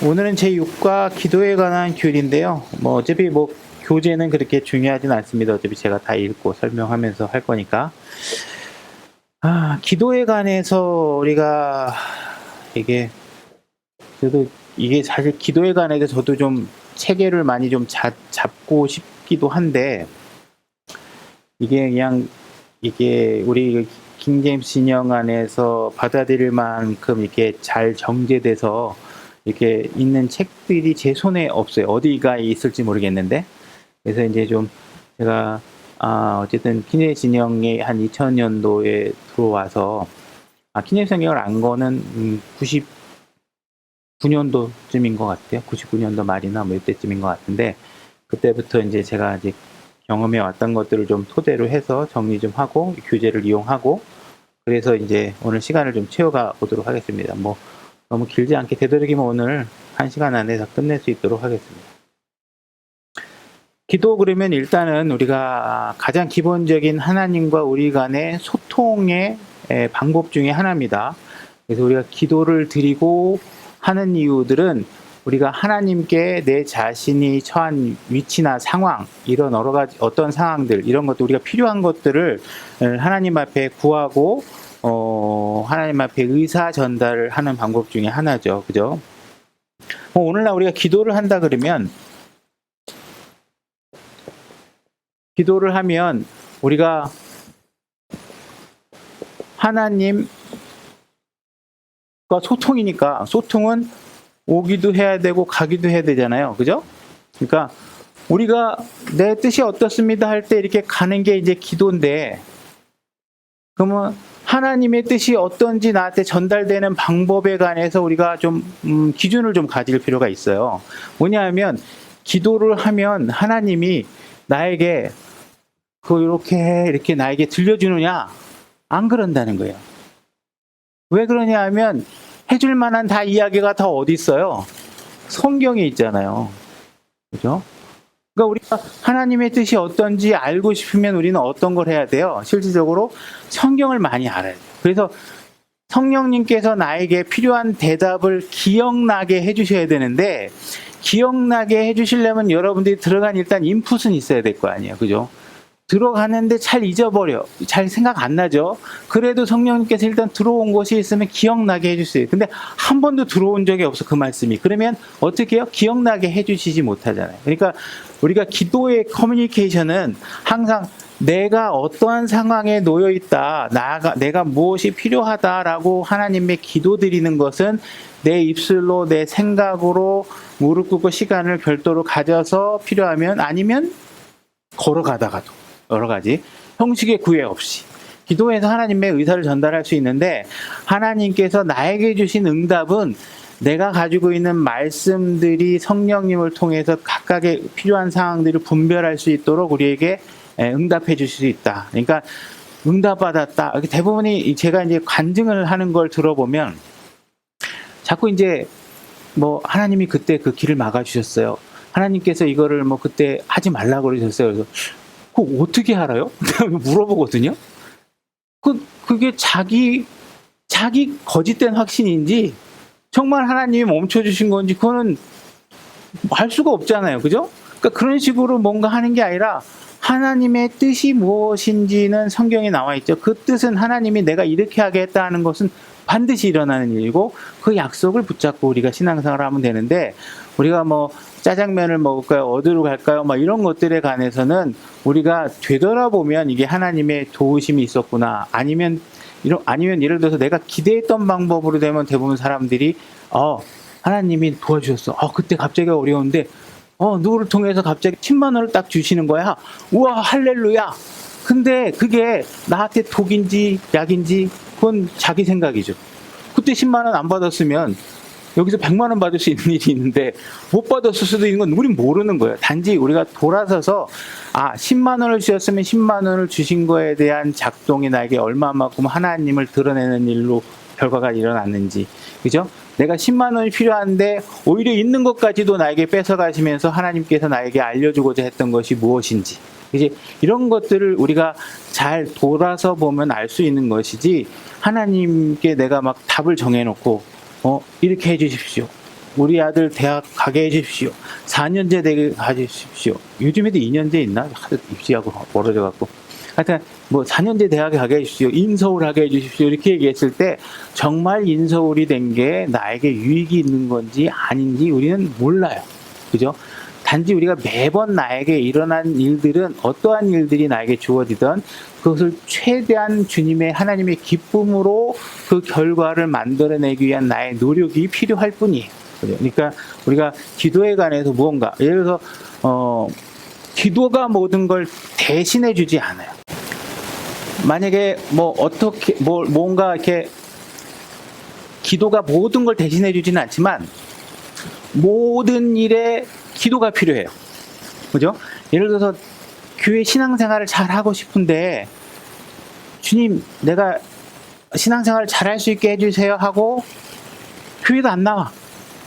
오늘은 제6과 기도에 관한 교리인데요. 어차피 교재는 그렇게 중요하진 않습니다. 어차피 제가 다 읽고 설명하면서 할 거니까. 기도에 관해서 우리가 이게 사실 기도에 관해서 저도 좀 체계를 많이 좀 잡고 싶기도 한데, 이게 우리 킹제임스 진영 안에서 받아들일 만큼 이렇게 잘 정제돼서 이렇게 있는 책들이 제 손에 없어요. 어디가 있을지 모르겠는데. 그래서 이제 좀 제가 어쨌든 킹제임스 진영에 한 2000년도에 들어와서 킹제임스 진영을 안 거는 99년도쯤인 것 같아요. 99년도 말이나 이때쯤인 것 같은데, 그때부터 이제 제가 이제 경험해 왔던 것들을 좀 토대로 해서 정리 좀 하고 교재를 이용하고, 그래서 이제 오늘 시간을 좀 채워가 보도록 하겠습니다. 너무 길지 않게 되도록이면 오늘 1시간 안에 다 끝낼 수 있도록 하겠습니다. 기도 그러면 일단은 우리가 가장 기본적인 하나님과 우리 간의 소통의 방법 중에 하나입니다. 그래서 우리가 기도를 드리고 하는 이유들은 우리가 하나님께 내 자신이 처한 위치나 상황, 이런 여러 가지 어떤 상황들, 이런 것들, 우리가 필요한 것들을 하나님 앞에 구하고 하나님 앞에 의사 전달을 하는 방법 중에 하나죠. 그죠? 오늘날 우리가 기도를 한다 그러면, 기도를 하면 우리가 하나님과 소통이니까, 소통은 오기도 해야 되고 가기도 해야 되잖아요. 그죠? 그러니까 우리가 내 뜻이 어떻습니다 할 때 이렇게 가는 게 이제 기도인데, 그러면 하나님의 뜻이 어떤지 나한테 전달되는 방법에 관해서 우리가 좀 기준을 좀 가질 필요가 있어요. 뭐냐 하면, 기도를 하면 하나님이 나에게 이렇게 나에게 들려주느냐? 안 그런다는 거예요. 왜 그러냐 하면, 해줄 만한 다 이야기가 다 어디 있어요? 성경에 있잖아요. 그죠? 그러니까 우리가 하나님의 뜻이 어떤지 알고 싶으면 우리는 어떤 걸 해야 돼요? 실질적으로 성경을 많이 알아야 돼요. 그래서 성령님께서 나에게 필요한 대답을 기억나게 해주셔야 되는데, 기억나게 해주시려면 여러분들이 들어간 일단 인풋은 있어야 될 거 아니에요. 그죠? 들어가는데 잘 잊어버려. 잘 생각 안 나죠? 그래도 성령님께서 일단 들어온 것이 있으면 기억나게 해주세요. 근데 한 번도 들어온 적이 없어, 그 말씀이. 그러면 어떻게 해요? 기억나게 해주시지 못하잖아요. 그러니까 우리가 기도의 커뮤니케이션은 항상 내가 어떠한 상황에 놓여 있다, 내가 무엇이 필요하다라고 하나님의 기도 드리는 것은 내 입술로, 내 생각으로 무릎 꿇고 시간을 별도로 가져서 필요하면, 아니면 걸어가다가도 여러 가지 형식의 구애 없이 기도해서 하나님의 의사를 전달할 수 있는데, 하나님께서 나에게 주신 응답은 내가 가지고 있는 말씀들이 성령님을 통해서 각각의 필요한 상황들을 분별할 수 있도록 우리에게 응답해 주실 수 있다. 그러니까 응답받았다. 대부분이 제가 이제 간증을 하는 걸 들어보면 자꾸 이제 하나님이 그때 그 길을 막아주셨어요. 하나님께서 이거를 그때 하지 말라고 그러셨어요. 그래서 그거 어떻게 알아요? 물어보거든요. 그게 자기 거짓된 확신인지 정말 하나님이 멈춰주신 건지 그거는 알 수가 없잖아요. 그죠? 그러니까 그런 식으로 뭔가 하는 게 아니라, 하나님의 뜻이 무엇인지는 성경에 나와 있죠. 그 뜻은 하나님이 내가 이렇게 하게 했다 하는 것은 반드시 일어나는 일이고, 그 약속을 붙잡고 우리가 신앙생활을 하면 되는데, 우리가 짜장면을 먹을까요? 어디로 갈까요? 이런 것들에 관해서는 우리가 되돌아보면 이게 하나님의 도우심이 있었구나. 아니면 예를 들어서 내가 기대했던 방법으로 되면 대부분 사람들이 하나님이 도와주셨어. 그때 갑자기 어려운데 누구를 통해서 갑자기 10만 원을 딱 주시는 거야. 우와, 할렐루야. 근데 그게 나한테 독인지 약인지 그건 자기 생각이죠. 그때 10만 원 안 받았으면 여기서 100만 원 받을 수 있는 일이 있는데 못 받았을 수도 있는 건 우린 모르는 거예요. 단지 우리가 돌아서서 10만 원을 주셨으면 10만 원을 주신 거에 대한 작동이 나에게 얼마만큼 하나님을 드러내는 일로 결과가 일어났는지, 그죠? 내가 10만 원이 필요한데 오히려 있는 것까지도 나에게 뺏어가시면서 하나님께서 나에게 알려주고자 했던 것이 무엇인지, 이제 이런 것들을 우리가 잘 돌아서 보면 알 수 있는 것이지, 하나님께 내가 답을 정해놓고 이렇게 해주십시오, 우리 아들 대학 가게 해주십시오. 4년제 되게 가주십시오. 요즘에도 2년제 있나? 하도 입시하고 멀어져갖고. 하여튼 뭐 4년제 대학에 가게 해주십시오. 인서울 하게 해주십시오. 이렇게 얘기했을 때 정말 인서울이 된 게 나에게 유익이 있는 건지 아닌지 우리는 몰라요. 그죠? 단지 우리가 매번 나에게 일어난 일들은 어떠한 일들이 나에게 주어지든 그것을 최대한 주님의 하나님의 기쁨으로 그 결과를 만들어내기 위한 나의 노력이 필요할 뿐이에요. 그러니까 우리가 기도에 관해서 무언가 예를 들어서 기도가 모든 걸 대신해 주지 않아요. 만약에 뭐 어떻게 뭔가 이렇게 기도가 모든 걸 대신해 주지는 않지만 모든 일에 기도가 필요해요. 그죠? 예를 들어서 교회 신앙생활을 잘 하고 싶은데 주님 내가 신앙생활을 잘할 수 있게 해주세요 하고 교회도 안 나와.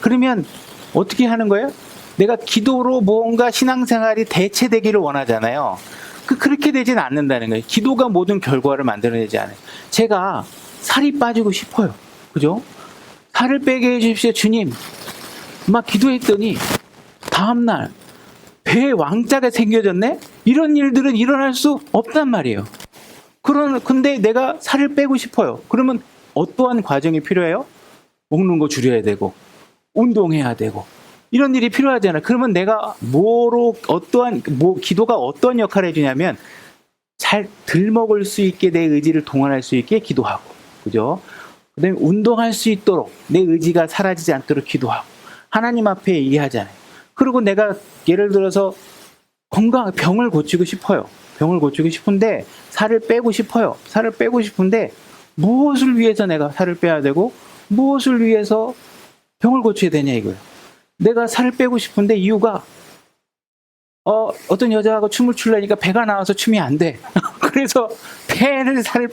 그러면 어떻게 하는 거예요? 내가 기도로 뭔가 신앙생활이 대체되기를 원하잖아요. 그렇게 되지는 않는다는 거예요. 기도가 모든 결과를 만들어내지 않아요. 제가 살이 빠지고 싶어요. 그죠? 살을 빼게 해주십시오 주님. 막 기도했더니 다음날 배에 왕자가 생겨졌네? 이런 일들은 일어날 수 없단 말이에요. 근데 내가 살을 빼고 싶어요. 그러면 어떠한 과정이 필요해요? 먹는 거 줄여야 되고 운동해야 되고 이런 일이 필요하잖아요. 그러면 내가 기도가 어떤 역할을 해주냐면 잘 덜 먹을 수 있게 내 의지를 동원할 수 있게 기도하고, 그죠? 그 다음에 운동할 수 있도록 내 의지가 사라지지 않도록 기도하고 하나님 앞에 얘기하잖아요. 그리고 내가 예를 들어서 병을 고치고 싶어요. 병을 고치고 싶은데 살을 빼고 싶어요. 살을 빼고 싶은데 무엇을 위해서 내가 살을 빼야 되고 무엇을 위해서 병을 고쳐야 되냐 이거예요. 내가 살을 빼고 싶은데 이유가 어떤 여자하고 춤을 추려니까 배가 나와서 춤이 안 돼. 그래서 살을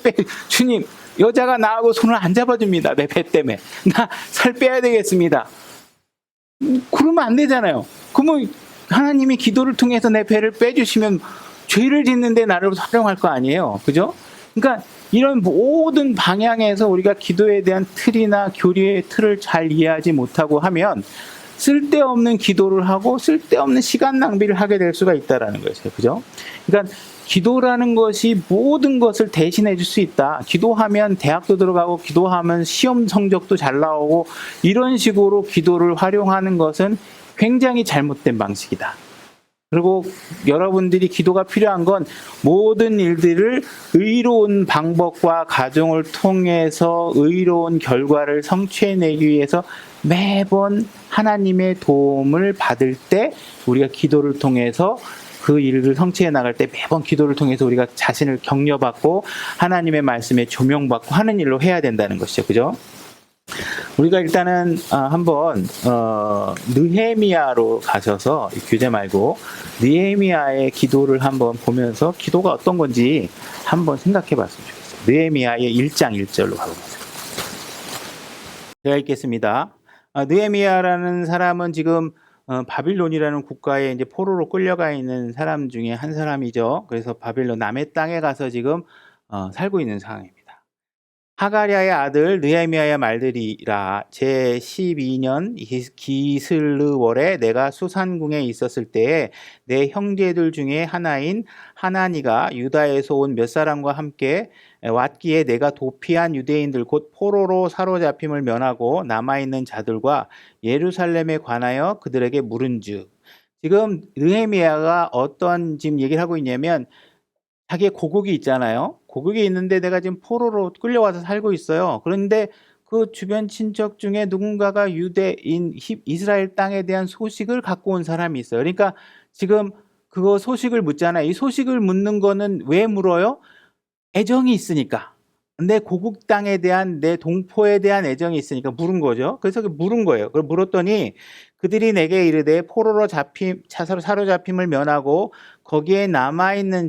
주님 여자가 나하고 손을 안 잡아줍니다. 내 배 때문에. 나 살 빼야 되겠습니다. 그러면 안 되잖아요. 그러면 하나님이 기도를 통해서 내 배를 빼주시면 죄를 짓는데 나를 활용할 거 아니에요. 그죠? 그러니까 이런 모든 방향에서 우리가 기도에 대한 틀이나 교리의 틀을 잘 이해하지 못하고 하면 쓸데없는 기도를 하고 쓸데없는 시간 낭비를 하게 될 수가 있다는 거죠. 그죠? 그러니까 기도라는 것이 모든 것을 대신해 줄 수 있다. 기도하면 대학도 들어가고 기도하면 시험 성적도 잘 나오고 이런 식으로 기도를 활용하는 것은 굉장히 잘못된 방식이다. 그리고 여러분들이 기도가 필요한 건 모든 일들을 의로운 방법과 과정을 통해서 의로운 결과를 성취해내기 위해서 매번 하나님의 도움을 받을 때 우리가 기도를 통해서 그 일을 성취해 나갈 때 매번 기도를 통해서 우리가 자신을 격려받고 하나님의 말씀에 조명받고 하는 일로 해야 된다는 것이죠. 그죠? 우리가 일단은 한번 느헤미야로 가셔서 교재 말고 느헤미야의 기도를 한번 보면서 기도가 어떤 건지 한번 생각해 봤으면 좋겠어요. 느헤미야의 1장 1절로 가보겠습니다. 제가 읽겠습니다. 느헤미야라는 사람은 지금 바빌론이라는 국가에 이제 포로로 끌려가 있는 사람 중에 한 사람이죠. 그래서 바빌론 남의 땅에 가서 지금 살고 있는 상황입니다. 하가랴의 아들 느헤미야의 말들이라. 제 12년 기슬르월에 내가 수산궁에 있었을 때에 내 형제들 중에 하나인 하나니가 유다에서 온 몇 사람과 함께 왔기에 내가 도피한 유대인들 곧 포로로 사로잡힘을 면하고 남아있는 자들과 예루살렘에 관하여 그들에게 물은즉. 지금 느헤미야가 어떤 지금 얘기를 하고 있냐면 자기의 고국이 있잖아요. 고국이 있는데 내가 지금 포로로 끌려와서 살고 있어요. 그런데 그 주변 친척 중에 누군가가 유대인 이스라엘 땅에 대한 소식을 갖고 온 사람이 있어요. 그러니까 지금 그거 소식을 묻잖아요. 이 소식을 묻는 거는 왜 물어요? 애정이 있으니까. 내 고국 땅에 대한 내 동포에 대한 애정이 있으니까 물은 거죠. 그래서 물은 거예요. 그걸 물었더니 그들이 내게 이르되 포로로 사로잡힘을 면하고 거기에 남아있는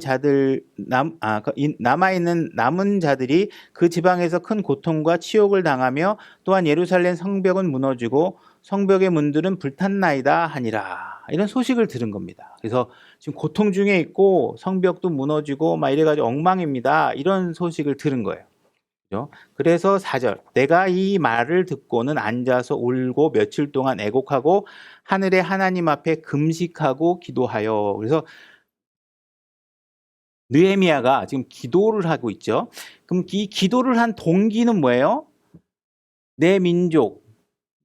남은 자들이 그 지방에서 큰 고통과 치욕을 당하며 또한 예루살렘 성벽은 무너지고 성벽의 문들은 불탔나이다 하니라. 이런 소식을 들은 겁니다. 그래서 지금 고통 중에 있고 성벽도 무너지고 막 이래가지고 엉망입니다. 이런 소식을 들은 거예요. 그죠? 그래서 4절 내가 이 말을 듣고는 앉아서 울고 며칠 동안 애곡하고 하늘의 하나님 앞에 금식하고 기도하여. 그래서 느헤미야가 지금 기도를 하고 있죠. 그럼 이 기도를 한 동기는 뭐예요? 내 민족,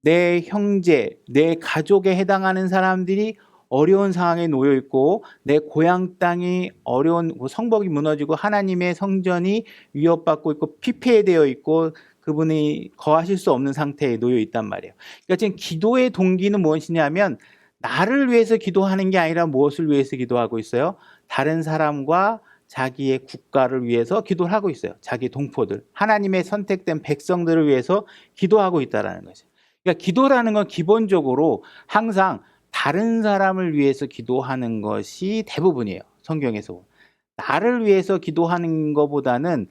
내 형제, 내 가족에 해당하는 사람들이 어려운 상황에 놓여 있고 내 고향 땅이 어려운 성벽이 무너지고 하나님의 성전이 위협받고 있고 피폐되어 있고 그분이 거하실 수 없는 상태에 놓여 있단 말이에요. 그러니까 지금 기도의 동기는 무엇이냐면 나를 위해서 기도하는 게 아니라 무엇을 위해서 기도하고 있어요? 다른 사람과 자기의 국가를 위해서 기도를 하고 있어요. 자기 동포들, 하나님의 선택된 백성들을 위해서 기도하고 있다는 거죠. 그러니까 기도라는 건 기본적으로 항상 다른 사람을 위해서 기도하는 것이 대부분이에요. 성경에서. 나를 위해서 기도하는 것보다는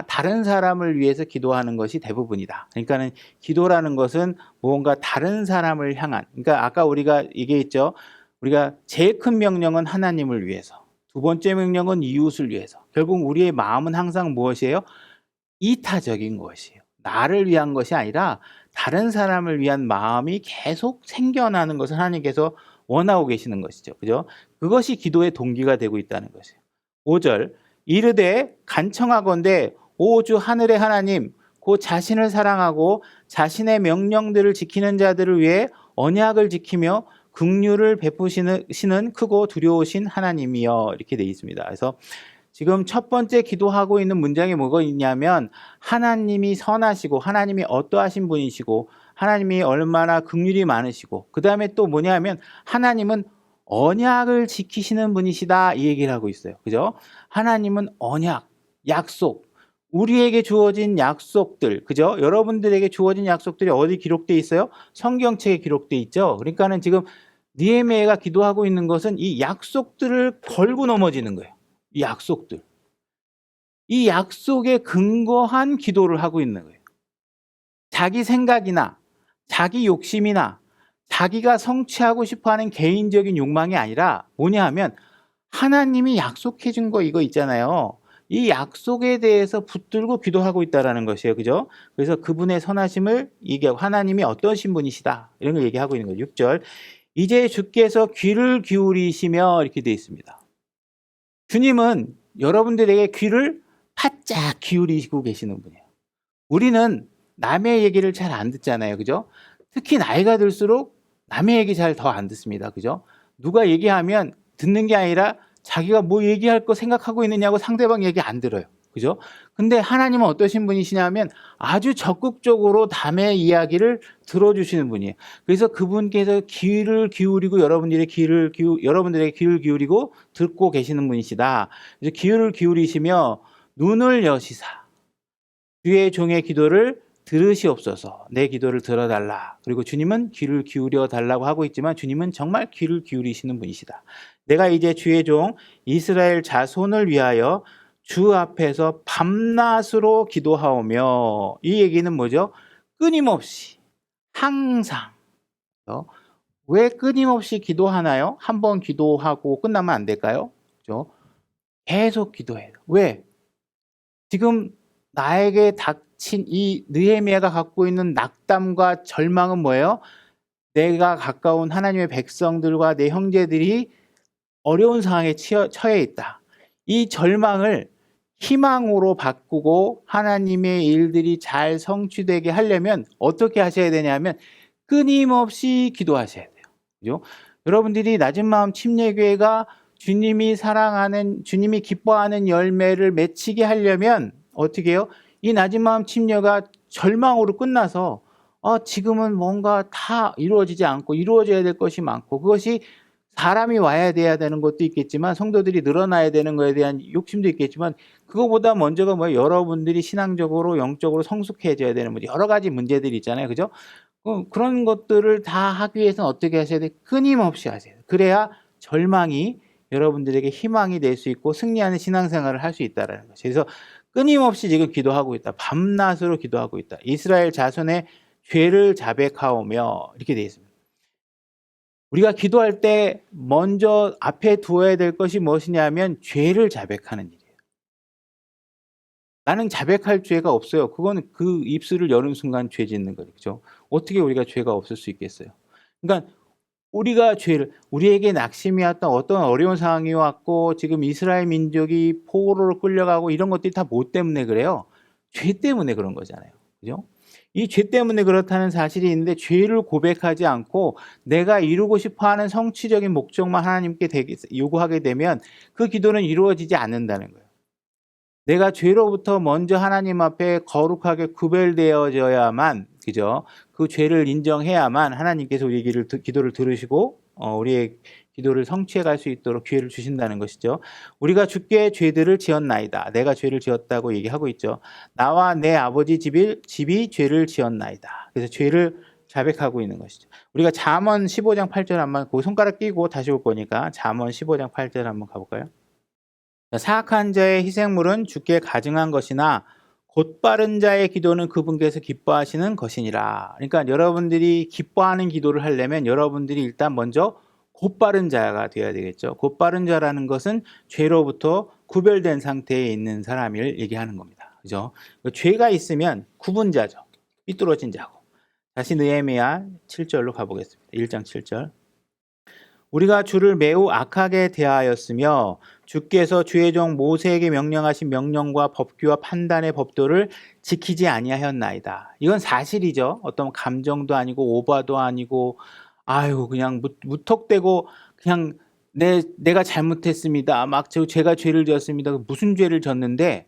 다른 사람을 위해서 기도하는 것이 대부분이다. 그러니까는 기도라는 것은 뭔가 다른 사람을 향한, 그러니까 아까 우리가 얘기했죠. 우리가 제일 큰 명령은 하나님을 위해서, 두 번째 명령은 이웃을 위해서. 결국 우리의 마음은 항상 무엇이에요? 이타적인 것이에요. 나를 위한 것이 아니라 다른 사람을 위한 마음이 계속 생겨나는 것을 하나님께서 원하고 계시는 것이죠. 그죠? 그것이 기도의 동기가 되고 있다는 것이에요. 5절 이르되 간청하건대 오 주 하늘의 하나님 곧 자신을 사랑하고 자신의 명령들을 지키는 자들을 위해 언약을 지키며 긍휼을 베푸시는 크고 두려우신 하나님이여. 이렇게 되어 있습니다. 그래서 지금 첫 번째 기도하고 있는 문장에 뭐가 있냐면 하나님이 선하시고 하나님이 어떠하신 분이시고 하나님이 얼마나 긍휼이 많으시고 그 다음에 또 뭐냐면 하나님은 언약을 지키시는 분이시다 이 얘기를 하고 있어요. 그죠? 하나님은 언약, 약속, 우리에게 주어진 약속들, 그죠? 여러분들에게 주어진 약속들이 어디 기록되어 있어요? 성경책에 기록되어 있죠. 그러니까는 지금 느헤미야가 기도하고 있는 것은 이 약속들을 걸고 넘어지는 거예요. 이 약속들. 이 약속에 근거한 기도를 하고 있는 거예요. 자기 생각이나 자기 욕심이나 자기가 성취하고 싶어하는 개인적인 욕망이 아니라 뭐냐 하면 하나님이 약속해 준 거 이거 있잖아요. 이 약속에 대해서 붙들고 기도하고 있다는 것이에요. 그죠? 그래서 그분의 선하심을 얘기하고 하나님이 어떠신 분이시다. 이런 걸 얘기하고 있는 거예요. 6절. 이제 주께서 귀를 기울이시며 이렇게 되어 있습니다. 주님은 여러분들에게 귀를 바짝 기울이시고 계시는 분이에요. 우리는 남의 얘기를 잘 안 듣잖아요. 그죠? 특히 나이가 들수록 남의 얘기 잘 더 안 듣습니다. 그죠? 누가 얘기하면 듣는 게 아니라 자기가 뭐 얘기할 거 생각하고 있느냐고 상대방 얘기 안 들어요. 그죠? 근데 하나님은 어떠신 분이시냐면 아주 적극적으로 남의 이야기를 들어주시는 분이에요. 그래서 그분께서 귀를 기울이고 여러분들에게 귀를 기울이고 듣고 계시는 분이시다. 그래서 귀를 기울이시며 눈을 여시사 주의 종의 기도를 들으시옵소서. 내 기도를 들어달라. 그리고 주님은 귀를 기울여 달라고 하고 있지만 주님은 정말 귀를 기울이시는 분이시다. 내가 이제 주의 종 이스라엘 자손을 위하여 주 앞에서 밤낮으로 기도하오며 이 얘기는 뭐죠? 끊임없이 항상. 왜 끊임없이 기도하나요? 한 번 기도하고 끝나면 안 될까요? 그죠? 계속 기도해요. 왜? 지금 나에게 닥친 이 느헤미야가 갖고 있는 낙담과 절망은 뭐예요? 내가 가까운 하나님의 백성들과 내 형제들이 어려운 상황에 처해 있다. 이 절망을 희망으로 바꾸고 하나님의 일들이 잘 성취되게 하려면 어떻게 하셔야 되냐면 끊임없이 기도하셔야 돼요. 그죠? 여러분들이 낮은 마음 침례교회가 주님이 사랑하는, 주님이 기뻐하는 열매를 맺히게 하려면 어떻게 해요? 이 낮은 마음 침례가 절망으로 끝나서 지금은 뭔가 다 이루어지지 않고 이루어져야 될 것이 많고 그것이 사람이 와야 돼야 되는 것도 있겠지만 성도들이 늘어나야 되는 것에 대한 욕심도 있겠지만 그거보다 먼저가 뭐예요? 여러분들이 신앙적으로 영적으로 성숙해져야 되는 문제 여러 가지 문제들이 있잖아요. 그죠? 그런 것들을 다 하기 위해서는 어떻게 하셔야 돼요? 끊임없이 하셔야 돼요. 그래야 절망이 여러분들에게 희망이 될 수 있고 승리하는 신앙생활을 할 수 있다는 거죠. 그래서 끊임없이 지금 기도하고 있다. 밤낮으로 기도하고 있다. 이스라엘 자손의 죄를 자백하오며 이렇게 되어 있습니다. 우리가 기도할 때 먼저 앞에 두어야 될 것이 무엇이냐면 죄를 자백하는 일이에요. 나는 자백할 죄가 없어요. 그건 그 입술을 여는 순간 죄 짓는 거죠. 그죠? 어떻게 우리가 죄가 없을 수 있겠어요? 그러니까 우리가 죄를, 우리에게 낙심이 왔던 어떤 어려운 상황이 왔고 지금 이스라엘 민족이 포로로 끌려가고 이런 것들이 다 뭐 때문에 그래요? 죄 때문에 그런 거잖아요. 그죠? 이 죄 때문에 그렇다는 사실이 있는데 죄를 고백하지 않고 내가 이루고 싶어하는 성취적인 목적만 하나님께 요구하게 되면 그 기도는 이루어지지 않는다는 거예요. 내가 죄로부터 먼저 하나님 앞에 거룩하게 구별되어져야만, 그죠? 그 죄를 인정해야만 하나님께서 우리의 기도를 들으시고 우리의 기도를 성취해 갈 수 있도록 기회를 주신다는 것이죠. 우리가 주께 죄들을 지었나이다. 내가 죄를 지었다고 얘기하고 있죠. 나와 내 아버지 집이 죄를 지었나이다. 그래서 죄를 자백하고 있는 것이죠. 우리가 잠언 15장 8절 한번 그 손가락 끼고 다시 올 거니까 잠언 15장 8절 한번 가볼까요? 사악한 자의 희생물은 주께 가증한 것이나 곧바른 자의 기도는 그분께서 기뻐하시는 것이니라. 그러니까 여러분들이 기뻐하는 기도를 하려면 여러분들이 일단 먼저 곧바른 자가 되어야 되겠죠. 곧바른 자라는 것은 죄로부터 구별된 상태에 있는 사람을 얘기하는 겁니다. 그죠? 죄가 있으면 구분자죠. 삐뚤어진 자고. 다시 느헤미야 7절로 가보겠습니다. 1장 7절. 우리가 주를 매우 악하게 대하였으며 주께서 주의 종 모세에게 명령하신 명령과 법규와 판단의 법도를 지키지 아니하였나이다. 이건 사실이죠. 어떤 감정도 아니고 오바도 아니고 아유 그냥 무턱대고 그냥 내가 잘못했습니다. 막 제가 죄를 지었습니다. 무슨 죄를 졌는데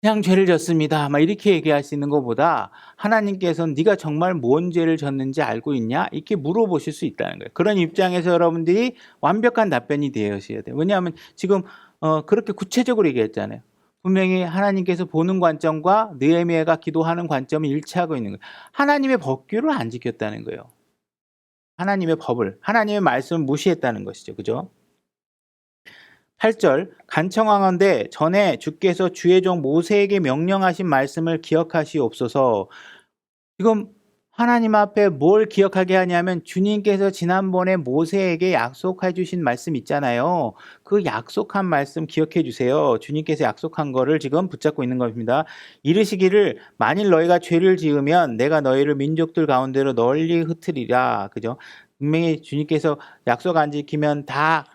그냥 죄를 졌습니다. 막 이렇게 얘기하시는 것보다 하나님께서는 네가 정말 뭔 죄를 졌는지 알고 있냐? 이렇게 물어보실 수 있다는 거예요. 그런 입장에서 여러분들이 완벽한 답변이 되어야 돼요. 왜냐하면 지금 그렇게 구체적으로 얘기했잖아요. 분명히 하나님께서 보는 관점과 느헤미야가 기도하는 관점이 일치하고 있는 거예요. 하나님의 법규를 안 지켰다는 거예요. 하나님의 법을, 하나님의 말씀을 무시했다는 것이죠. 그죠? 8절 간청하건대 전에 주께서 주의 종 모세에게 명령하신 말씀을 기억하시옵소서. 지금 하나님 앞에 뭘 기억하게 하냐면 주님께서 지난번에 모세에게 약속해 주신 말씀 있잖아요. 그 약속한 말씀 기억해 주세요. 주님께서 약속한 거를 지금 붙잡고 있는 겁니다. 이르시기를 만일 너희가 죄를 지으면 내가 너희를 민족들 가운데로 널리 흩으리라. 그죠? 분명히 주님께서 약속 안 지키면 다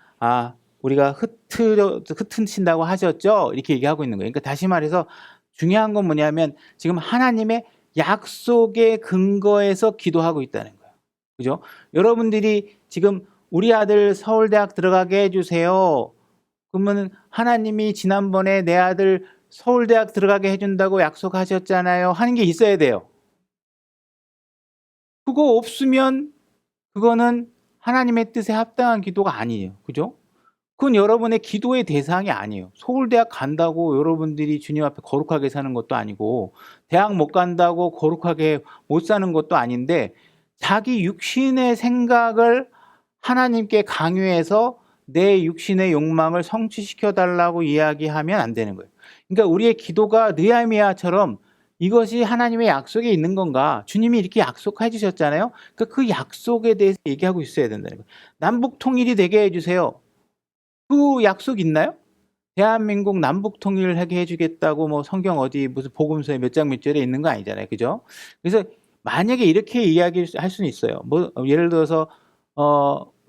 우리가 흩으신다고 하셨죠? 이렇게 얘기하고 있는 거예요. 그러니까 다시 말해서 중요한 건 뭐냐면 지금 하나님의 약속의 근거에서 기도하고 있다는 거예요. 그죠? 여러분들이 지금 우리 아들 서울대학 들어가게 해주세요. 그러면 하나님이 지난번에 내 아들 서울대학 들어가게 해준다고 약속하셨잖아요. 하는 게 있어야 돼요. 그거 없으면 그거는 하나님의 뜻에 합당한 기도가 아니에요. 그죠? 그건 여러분의 기도의 대상이 아니에요. 서울대학 간다고 여러분들이 주님 앞에 거룩하게 사는 것도 아니고 대학 못 간다고 거룩하게 못 사는 것도 아닌데 자기 육신의 생각을 하나님께 강요해서 내 육신의 욕망을 성취시켜달라고 이야기하면 안 되는 거예요. 그러니까 우리의 기도가 느헤미야처럼 이것이 하나님의 약속에 있는 건가? 주님이 이렇게 약속해 주셨잖아요. 그러니까 그 약속에 대해서 얘기하고 있어야 된다는 거예요. 남북 통일이 되게 해주세요. 그 약속 있나요? 대한민국 남북 통일을 하게 해주겠다고 뭐 성경 어디 무슨 복음서에 몇 장 몇 절에 있는 거 아니잖아요, 그죠? 그래서 만약에 이렇게 이야기할 수는 있어요. 뭐 예를 들어서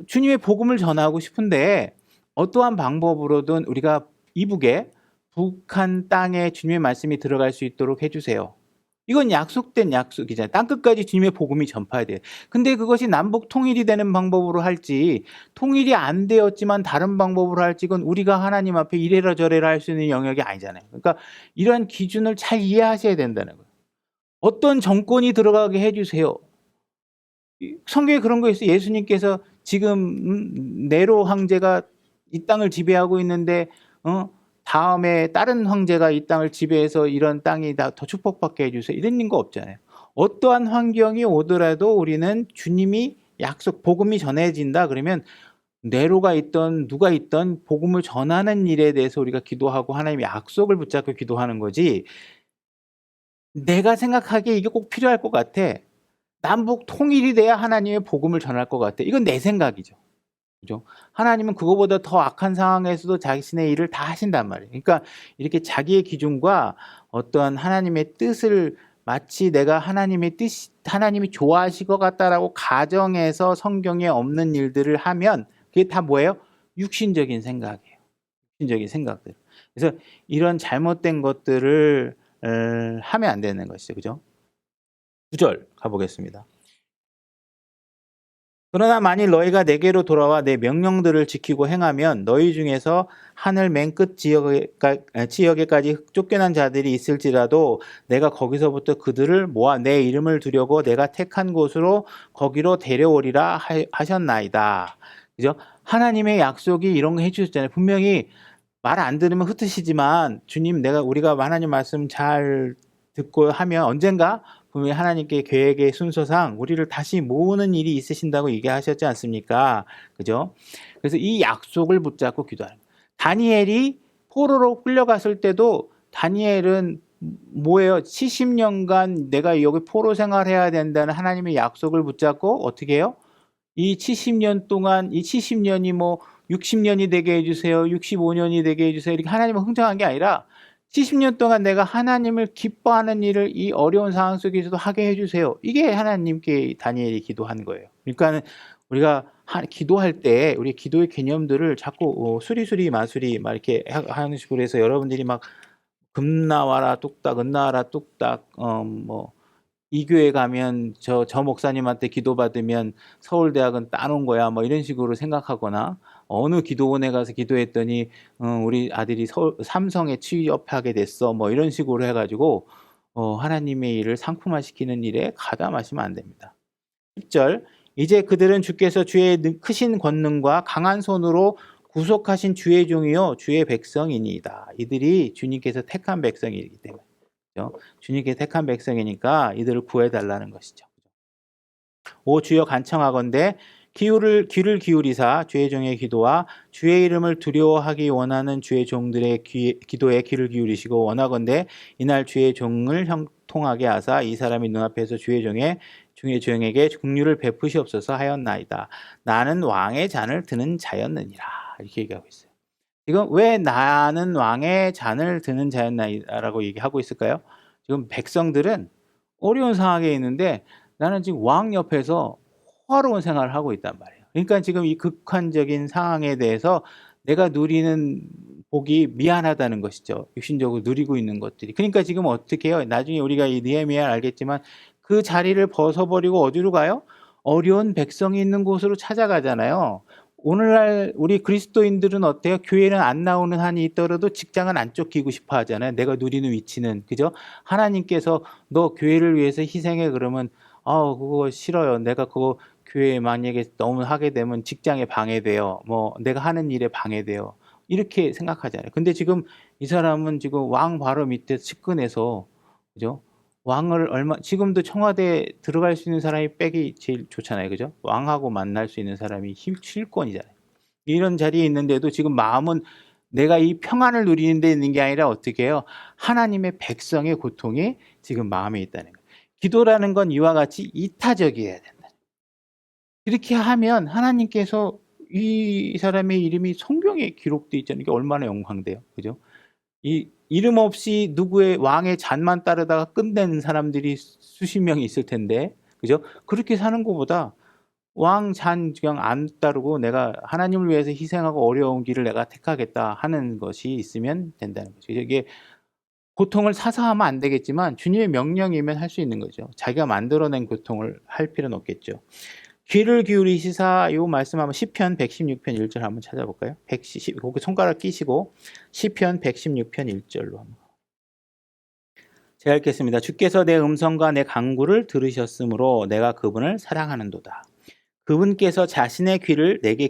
주님의 복음을 전하고 싶은데 어떠한 방법으로든 우리가 이북에 북한 땅에 주님의 말씀이 들어갈 수 있도록 해주세요. 이건 약속된 약속이잖아요. 땅끝까지 주님의 복음이 전파돼요. 근데 그것이 남북 통일이 되는 방법으로 할지 통일이 안 되었지만 다른 방법으로 할지 그건 우리가 하나님 앞에 이래라 저래라 할 수 있는 영역이 아니잖아요. 그러니까 이런 기준을 잘 이해하셔야 된다는 거예요. 어떤 정권이 들어가게 해주세요. 성경에 그런 거 있어요. 예수님께서 지금 네로 황제가 이 땅을 지배하고 있는데 다음에 다른 황제가 이 땅을 지배해서 이런 땅이 더 축복받게 해주세요. 이런 거 없잖아요. 어떠한 환경이 오더라도 우리는 주님이 약속, 복음이 전해진다 그러면 네로가 있던 누가 있던 복음을 전하는 일에 대해서 우리가 기도하고 하나님의 약속을 붙잡고 기도하는 거지 내가 생각하기에 이게 꼭 필요할 것 같아. 남북 통일이 돼야 하나님의 복음을 전할 것 같아. 이건 내 생각이죠. 그죠? 하나님은 그거보다 더 악한 상황에서도 자신의 일을 다 하신단 말이에요. 그러니까 이렇게 자기의 기준과 어떤 하나님의 뜻을 마치 내가 하나님이 좋아하실 것 같다라고 가정해서 성경에 없는 일들을 하면 그게 다 뭐예요? 육신적인 생각이에요. 육신적인 생각들. 그래서 이런 잘못된 것들을 하면 안 되는 것이죠. 그죠? 9절 가보겠습니다. 그러나 만일 너희가 내게로 돌아와 내 명령들을 지키고 행하면 너희 중에서 하늘 맨 끝 지역에까지 쫓겨난 자들이 있을지라도 내가 거기서부터 그들을 모아 내 이름을 두려고 내가 택한 곳으로 거기로 데려오리라 하셨나이다. 그죠? 하나님의 약속이 이런 거 해주셨잖아요. 분명히 말 안 들으면 흩으시지만 주님 우리가 하나님 말씀 잘 듣고 하면 언젠가 분명히 하나님께 계획의 순서상 우리를 다시 모으는 일이 있으신다고 얘기하셨지 않습니까? 그죠? 그래서 이 약속을 붙잡고 기도하는 거예요. 다니엘이 포로로 끌려갔을 때도 다니엘은 뭐예요? 70년간 내가 여기 포로 생활해야 된다는 하나님의 약속을 붙잡고 어떻게 해요? 이 70년 동안 이 70년이 뭐 60년이 되게 해주세요. 65년이 되게 해주세요. 이렇게 하나님을 흥정한 게 아니라 70년 동안 내가 하나님을 기뻐하는 일을 이 어려운 상황 속에서도 하게 해주세요. 이게 하나님께 다니엘이 기도한 거예요. 그러니까 우리가 기도할 때 우리 기도의 개념들을 자꾸 수리수리 마수리 막 이렇게 하는 식으로 해서 여러분들이 막 금 나와라 뚝딱, 은 나와라 뚝딱, 뭐 이 교회 가면 저 목사님한테 기도받으면 서울대학은 따놓은 거야 뭐 이런 식으로 생각하거나 어느 기도원에 가서 기도했더니 우리 아들이 삼성에 취업하게 됐어 뭐 이런 식으로 해가지고 하나님의 일을 상품화시키는 일에 가담하시면 안 됩니다. 10절 이제 그들은 주께서 주의 크신 권능과 강한 손으로 구속하신 주의 종이요 주의 백성이니이다. 이들이 주님께서 택한 백성이기 때문에 주님께 택한 백성이니까 이들을 구해달라는 것이죠. 오 주여 간청하건대 귀를 기울이사 주의 종의 기도와 주의 이름을 두려워하기 원하는 주의 종들의 기도에 귀를 기울이시고 원하건대 이날 주의 종을 형통하게 하사 이 사람이 눈앞에서 주의 종에게 긍휼을 베푸시옵소서 하였나이다. 나는 왕의 잔을 드는 자였느니라. 이렇게 얘기하고 있어요. 지금 왜 나는 왕의 잔을 드는 자였나이다라고 얘기하고 있을까요? 지금 백성들은 어려운 상황에 있는데 나는 지금 왕 옆에서 호화로운 생활을 하고 있단 말이에요. 그러니까 지금 이 극한적인 상황에 대해서 내가 누리는 복이 미안하다는 것이죠. 육신적으로 누리고 있는 것들이. 그러니까 지금 어떻게 해요? 나중에 우리가 이 느헤미야를 알겠지만 그 자리를 벗어버리고 어디로 가요? 어려운 백성이 있는 곳으로 찾아가잖아요. 오늘날 우리 그리스도인들은 어때요? 교회는 안 나오는 한이 있더라도 직장은 안 쫓기고 싶어 하잖아요. 내가 누리는 위치는. 그죠? 하나님께서 너 교회를 위해서 희생해 그러면 그거 싫어요. 내가 그거 교회에 만약에 너무 하게 되면 직장에 방해돼요. 뭐 내가 하는 일에 방해돼요. 이렇게 생각하잖아요. 근데 지금 이 사람은 지금 왕 바로 밑에 측근해서 그죠? 왕을 지금도 청와대에 들어갈 수 있는 사람이 빽이 제일 좋잖아요. 그죠? 왕하고 만날 수 있는 사람이 실권이잖아요. 이런 자리에 있는데도 지금 마음은 내가 이 평안을 누리는 데 있는 게 아니라 어떻게 해요? 하나님의 백성의 고통이 지금 마음에 있다는 거예요. 기도라는 건 이와 같이 이타적이어야 된다. 이렇게 하면 하나님께서 이 사람의 이름이 성경에 기록되어 있잖아요. 이게 얼마나 영광돼요. 그죠? 이 이름 없이 누구의 왕의 잔만 따르다가 끝낸 사람들이 수십 명이 있을 텐데, 그죠? 그렇게 사는 것보다 왕 잔 그냥 안 따르고 내가 하나님을 위해서 희생하고 어려운 길을 내가 택하겠다 하는 것이 있으면 된다는 거죠. 이게 고통을 사서 하면 안 되겠지만 주님의 명령이면 할 수 있는 거죠. 자기가 만들어낸 고통을 할 필요는 없겠죠. 귀를 기울이시사 요 말씀 한번 시편 116편 1절 한번 찾아볼까요? 거기 손가락 끼시고 시편 116편 1절로 한번. 제가 읽겠습니다. 주께서 내 음성과 내 간구를 들으셨으므로 내가 그분을 사랑하는도다. 그분께서 자신의 귀를 내게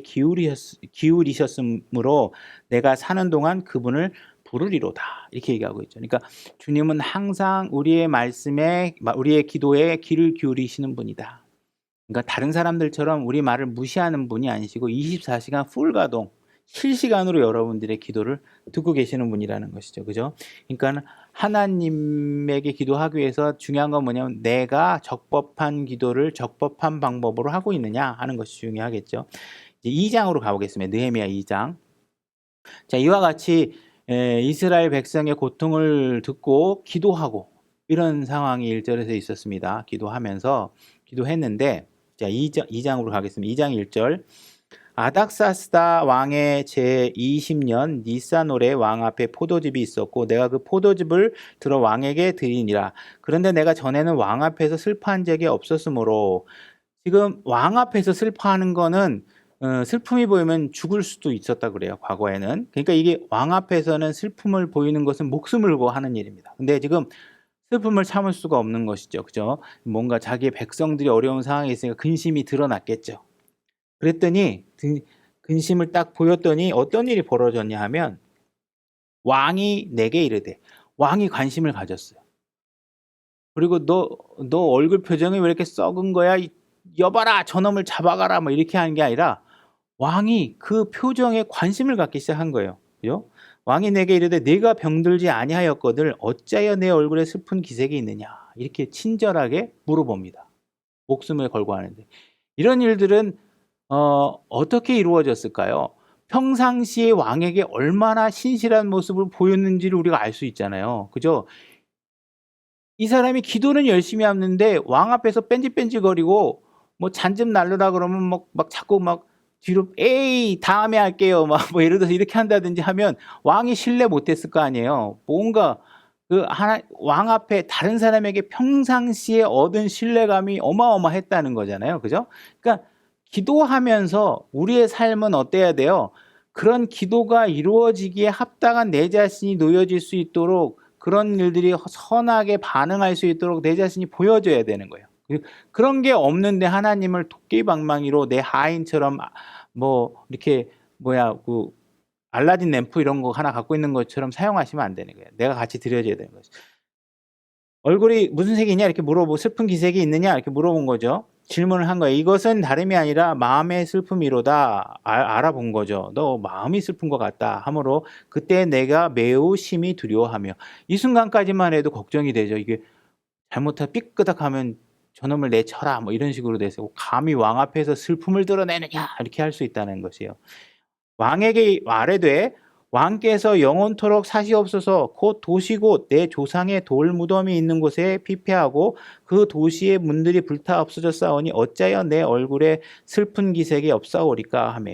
기울이셨으므로 내가 사는 동안 그분을 부르리로다. 이렇게 얘기하고 있죠. 그러니까 주님은 항상 우리의 말씀에 우리의 기도에 귀를 기울이시는 분이다. 그러니까 다른 사람들처럼 우리 말을 무시하는 분이 아니시고 24시간 풀 가동 실시간으로 여러분들의 기도를 듣고 계시는 분이라는 것이죠. 그죠? 그러니까 하나님에게 기도하기 위해서 중요한 건 뭐냐면 내가 적법한 기도를 적법한 방법으로 하고 있느냐 하는 것이 중요하겠죠. 이제 2장으로 가보겠습니다. 느헤미야 2장. 자, 이와 같이 이스라엘 백성의 고통을 듣고 기도하고 이런 상황이 1절에서 있었습니다. 기도했는데 자, 2장으로 가겠습니다. 2장 1절. 아닥사스다 왕의 제20년 니산올에 왕 앞에 포도즙이 있었고 내가 그 포도즙을 들어 왕에게 드리니라. 그런데 내가 전에는 왕 앞에서 슬퍼한 적이 없었으므로 지금 왕 앞에서 슬퍼하는 거는 슬픔이 보이면 죽을 수도 있었다 그래요. 과거에는. 그러니까 이게 왕 앞에서는 슬픔을 보이는 것은 목숨을 걸고 하는 일입니다. 근데 지금 슬픔을 참을 수가 없는 것이죠. 그죠? 뭔가 자기의 백성들이 어려운 상황에 있으니까 근심이 드러났겠죠. 그랬더니 근심을 딱 보였더니 어떤 일이 벌어졌냐 하면 왕이 내게 이르되 왕이 관심을 가졌어요. 그리고 너 얼굴 표정이 왜 이렇게 썩은 거야? 여봐라 저놈을 잡아가라 뭐 이렇게 하는 게 아니라 왕이 그 표정에 관심을 갖기 시작한 거예요. 그죠? 왕이 내게 이르되 네가 병들지 아니하였거늘 어찌하여 내 얼굴에 슬픈 기색이 있느냐 이렇게 친절하게 물어봅니다. 목숨을 걸고 하는데 이런 일들은 어떻게 이루어졌을까요? 평상시에 왕에게 얼마나 신실한 모습을 보였는지를 우리가 알 수 있잖아요. 그죠? 이 사람이 기도는 열심히 하는데 왕 앞에서 뺀질뺀질거리고 뭐 잔좀 날르라 그러면 막 자꾸 막 뒤로 에이 다음에 할게요 막 뭐 예를 들어서 이렇게 한다든지 하면 왕이 신뢰 못했을 거 아니에요. 뭔가 왕 앞에 다른 사람에게 평상시에 얻은 신뢰감이 어마어마했다는 거잖아요. 그죠? 그러니까 기도하면서 우리의 삶은 어때야 돼요? 그런 기도가 이루어지기에 합당한 내 자신이 놓여질 수 있도록 그런 일들이 선하게 반응할 수 있도록 내 자신이 보여줘야 되는 거예요. 그런 게 없는데 하나님을 도끼방망이로 내 하인처럼 뭐 이렇게 그 알라딘 램프 이런 거 하나 갖고 있는 것처럼 사용하시면 안 되는 거예요. 내가 같이 드려줘야 되는 거죠. 얼굴이 무슨 색이냐 이렇게 물어보고 슬픈 기색이 있느냐 이렇게 물어본 거죠. 질문을 한 거예요. 이것은 다름이 아니라 마음의 슬픔이로다. 알아본 거죠. 너 마음이 슬픈 것 같다 하므로 그때 내가 매우 심히 두려워하며 이 순간까지만 해도 걱정이 되죠. 이게 잘못하면 삐끄덕하면 저놈을 내쳐라 뭐 이런 식으로 돼서 감히 왕 앞에서 슬픔을 드러내느냐 이렇게 할 수 있다는 것이에요. 왕에게 아뢰되 왕께서 영원토록 사시옵소서 곧 도시 곧 내 조상의 돌 무덤이 있는 곳에 피폐하고 그 도시의 문들이 불타 없어졌사오니 어찌하여 내 얼굴에 슬픈 기색이 없사오리까 하며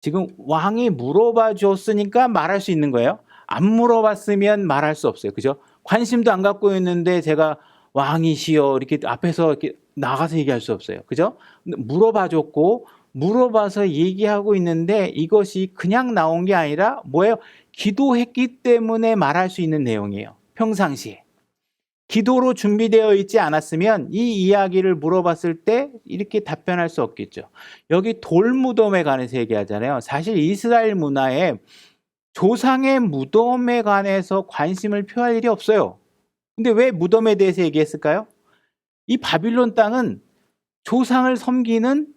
지금 왕이 물어봐 줬으니까 말할 수 있는 거예요. 안 물어봤으면 말할 수 없어요. 그죠? 관심도 안 갖고 있는데 제가 왕이시여 이렇게 앞에서 이렇게 나가서 얘기할 수 없어요. 그죠? 물어봐 줬고 물어봐서 얘기하고 있는데 이것이 그냥 나온 게 아니라 뭐예요? 기도했기 때문에 말할 수 있는 내용이에요. 평상시에. 기도로 준비되어 있지 않았으면 이 이야기를 물어봤을 때 이렇게 답변할 수 없겠죠. 여기 돌무덤에 관해서 얘기하잖아요. 사실 이스라엘 문화에 조상의 무덤에 관해서 관심을 표할 일이 없어요. 근데 왜 무덤에 대해서 얘기했을까요? 이 바빌론 땅은 조상을 섬기는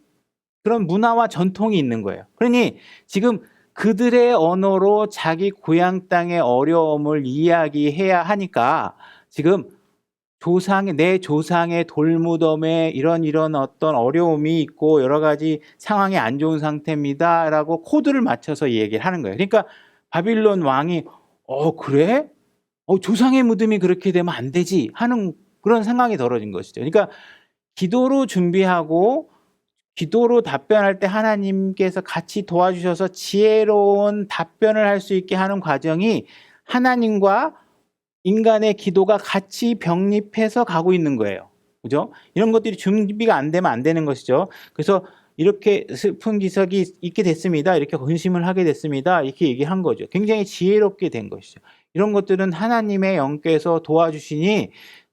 그런 문화와 전통이 있는 거예요. 그러니 지금 그들의 언어로 자기 고향 땅의 어려움을 이야기해야 하니까 지금 내 조상의 돌무덤에 이런 어떤 어려움이 있고 여러 가지 상황이 안 좋은 상태입니다라고 코드를 맞춰서 얘기를 하는 거예요. 그러니까 바빌론 왕이 그래? 조상의 무덤이 그렇게 되면 안 되지 하는 그런 상황이 벌어진 것이죠. 그러니까 기도로 준비하고 기도로 답변할 때 하나님께서 같이 도와주셔서 지혜로운 답변을 할 수 있게 하는 과정이 하나님과 인간의 기도가 같이 병립해서 가고 있는 거예요. 그죠? 이런 것들이 준비가 안 되면 안 되는 것이죠. 그래서 이렇게 슬픈 기색이 있게 됐습니다. 이렇게 근심을 하게 됐습니다. 이렇게 얘기한 거죠. 굉장히 지혜롭게 된 것이죠. 이런 것들은 하나님의 영께서 도와주시니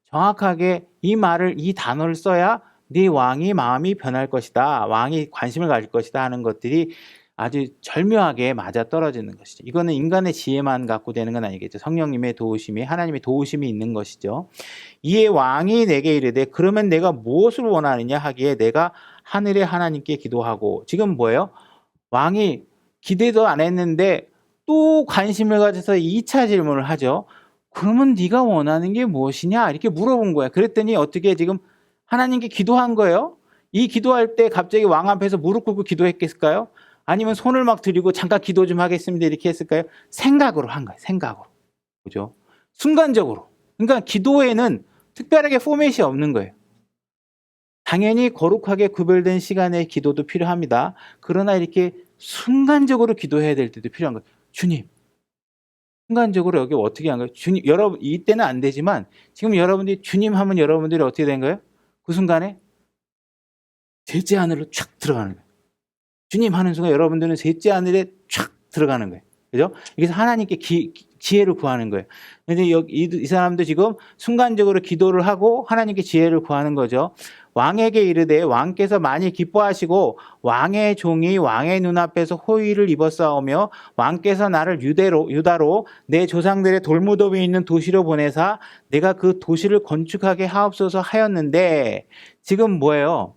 정확하게 이 단어를 써야 네 왕이 마음이 변할 것이다. 왕이 관심을 가질 것이다 하는 것들이 아주 절묘하게 맞아떨어지는 것이죠. 이거는 인간의 지혜만 갖고 되는 건 아니겠죠. 성령님의 도우심이 하나님의 도우심이 있는 것이죠. 이에 왕이 내게 이르되 그러면 내가 무엇을 원하느냐 하기에 내가 하늘의 하나님께 기도하고 지금 뭐예요? 왕이 기대도 안 했는데 또 관심을 가져서 2차 질문을 하죠. 그러면 네가 원하는 게 무엇이냐? 이렇게 물어본 거야. 그랬더니 어떻게 지금 하나님께 기도한 거예요? 이 기도할 때 갑자기 왕 앞에서 무릎 꿇고 기도했겠을까요? 아니면 손을 막 들이고 잠깐 기도 좀 하겠습니다 이렇게 했을까요? 생각으로 한 거예요. 생각으로. 그죠? 순간적으로. 그러니까 기도에는 특별하게 포맷이 없는 거예요. 당연히 거룩하게 구별된 시간의 기도도 필요합니다. 그러나 이렇게 순간적으로 기도해야 될 때도 필요한 거예요. 주님, 순간적으로 여기 어떻게 한 거예요? 주님, 여러분, 이때는 안 되지만 지금 여러분들이 주님 하면 여러분들이 어떻게 된 거예요? 그 순간에 셋째 하늘로 촥 들어가는 거예요. 주님 하는 순간 여러분들은 셋째 하늘에 촥 들어가는 거예요. 그죠? 그래서 하나님께 지혜를 구하는 거예요. 근데 이 사람도 지금 순간적으로 기도를 하고 하나님께 지혜를 구하는 거죠. 왕에게 이르되 왕께서 많이 기뻐하시고 왕의 종이 왕의 눈앞에서 호의를 입었사오며 왕께서 나를 유다로 내 조상들의 돌무덤이 있는 도시로 보내사 내가 그 도시를 건축하게 하옵소서 하였는데 지금 뭐예요?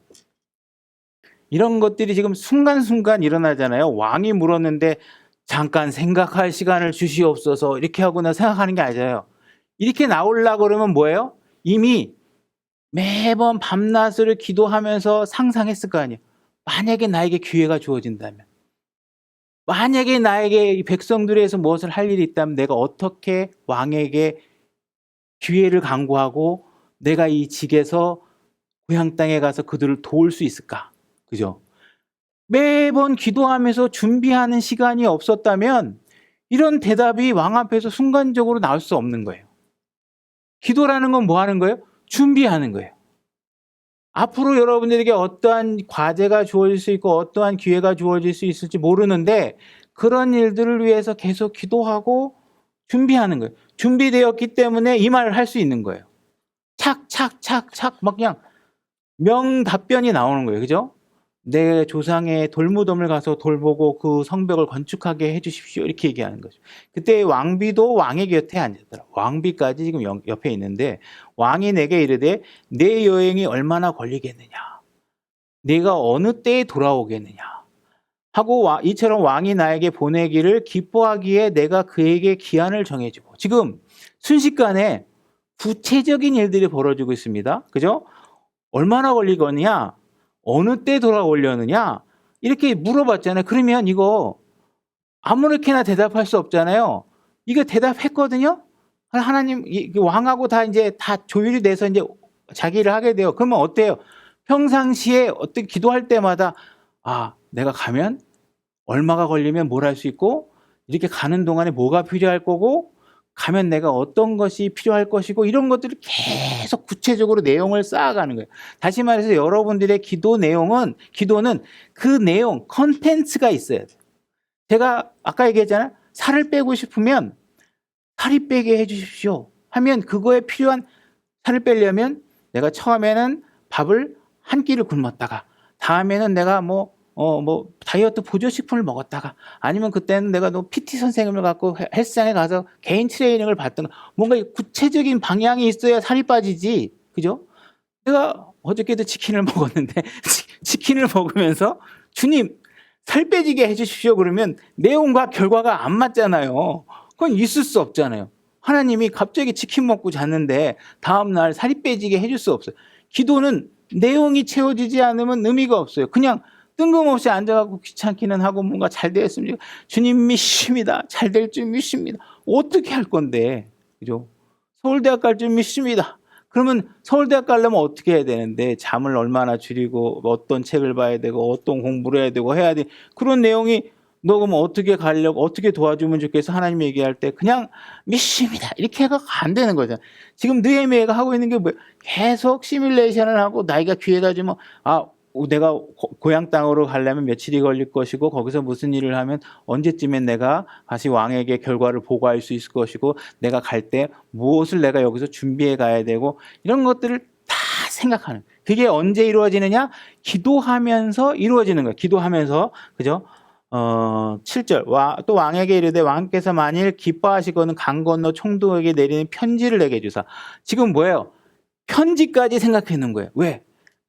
이런 것들이 지금 순간순간 일어나잖아요. 왕이 물었는데 잠깐 생각할 시간을 주시옵소서 이렇게 하거나 생각하는 게 아니잖아요. 이렇게 나오려고 그러면 뭐예요? 이미 매번 밤낮을 기도하면서 상상했을 거 아니에요. 만약에 나에게 기회가 주어진다면, 만약에 나에게 이 백성들에서 무엇을 할 일이 있다면 내가 어떻게 왕에게 기회를 강구하고 내가 이 직에서 고향 땅에 가서 그들을 도울 수 있을까? 그죠? 매번 기도하면서 준비하는 시간이 없었다면 이런 대답이 왕 앞에서 순간적으로 나올 수 없는 거예요. 기도라는 건 뭐 하는 거예요? 준비하는 거예요. 앞으로 여러분들에게 어떠한 과제가 주어질 수 있고 어떠한 기회가 주어질 수 있을지 모르는데 그런 일들을 위해서 계속 기도하고 준비하는 거예요. 준비되었기 때문에 이 말을 할 수 있는 거예요. 착착착착 막 그냥 명답변이 나오는 거예요. 그죠? 내 조상의 돌무덤을 가서 돌보고 그 성벽을 건축하게 해주십시오. 이렇게 얘기하는 거죠. 그때 왕비도 왕의 곁에 앉았더라. 왕비까지 지금 옆에 있는데 왕이 내게 이르되 내 여행이 얼마나 걸리겠느냐. 내가 어느 때에 돌아오겠느냐. 하고 이처럼 왕이 나에게 보내기를 기뻐하기에 내가 그에게 기한을 정해주고. 지금 순식간에 구체적인 일들이 벌어지고 있습니다. 그죠? 얼마나 걸리겠느냐. 어느 때 돌아오려느냐? 이렇게 물어봤잖아요. 그러면 이거 아무렇게나 대답할 수 없잖아요. 이거 대답했거든요? 하나님, 왕하고 다 이제 다 조율이 돼서 이제 자기 일을 하게 돼요. 그러면 어때요? 평상시에 어떻게 기도할 때마다 내가 가면 얼마가 걸리면 뭘 할 수 있고 이렇게 가는 동안에 뭐가 필요할 거고 가면 내가 어떤 것이 필요할 것이고 이런 것들을 계속 구체적으로 내용을 쌓아가는 거예요. 다시 말해서 여러분들의 기도는 그 내용, 컨텐츠가 있어야 돼요. 제가 아까 얘기했잖아요. 살을 빼고 싶으면 살이 빼게 해주십시오 하면 그거에 필요한 살을 빼려면 내가 처음에는 밥을 한 끼를 굶었다가 다음에는 내가 다이어트 보조식품을 먹었다가 아니면 그때는 내가 PT 선생님을 갖고 헬스장에 가서 개인 트레이닝을 받든가 뭔가 구체적인 방향이 있어야 살이 빠지지. 그죠? 내가 어저께도 치킨을 먹었는데 치킨을 먹으면서 주님 살 빼지게 해주십시오 그러면 내용과 결과가 안 맞잖아요. 그건 있을 수 없잖아요. 하나님이 갑자기 치킨 먹고 잤는데 다음날 살이 빼지게 해줄 수 없어요. 기도는 내용이 채워지지 않으면 의미가 없어요. 그냥 뜬금없이 앉아가고 귀찮기는 하고 뭔가 잘 되었습니다. 주님 믿습니다. 잘 될 줄 믿습니다. 어떻게 할 건데, 그죠? 서울대학 갈 줄 믿습니다. 그러면 서울대학 가려면 어떻게 해야 되는데 잠을 얼마나 줄이고 어떤 책을 봐야 되고 어떤 공부를 해야 되고 해야 돼. 그런 내용이 너 그럼 어떻게 가려고 어떻게 도와주면 좋겠어? 하나님 얘기할 때 그냥 믿습니다. 이렇게 해가 안 되는 거잖아. 지금 느헤미야가 하고 있는 게 뭐예요? 계속 시뮬레이션을 하고 나이가 기회가 주면 내가 고향 땅으로 가려면 며칠이 걸릴 것이고 거기서 무슨 일을 하면 언제쯤엔 내가 다시 왕에게 결과를 보고할 수 있을 것이고 내가 갈 때 무엇을 내가 여기서 준비해 가야 되고 이런 것들을 다 생각하는 그게 언제 이루어지느냐? 기도하면서 이루어지는 거예요. 기도하면서 그죠? 7절 또 왕에게 이르되 왕께서 만일 기뻐하시거든 강 건너 총독에게 내리는 편지를 내게 주사. 지금 뭐예요? 편지까지 생각해 놓은 거예요. 왜?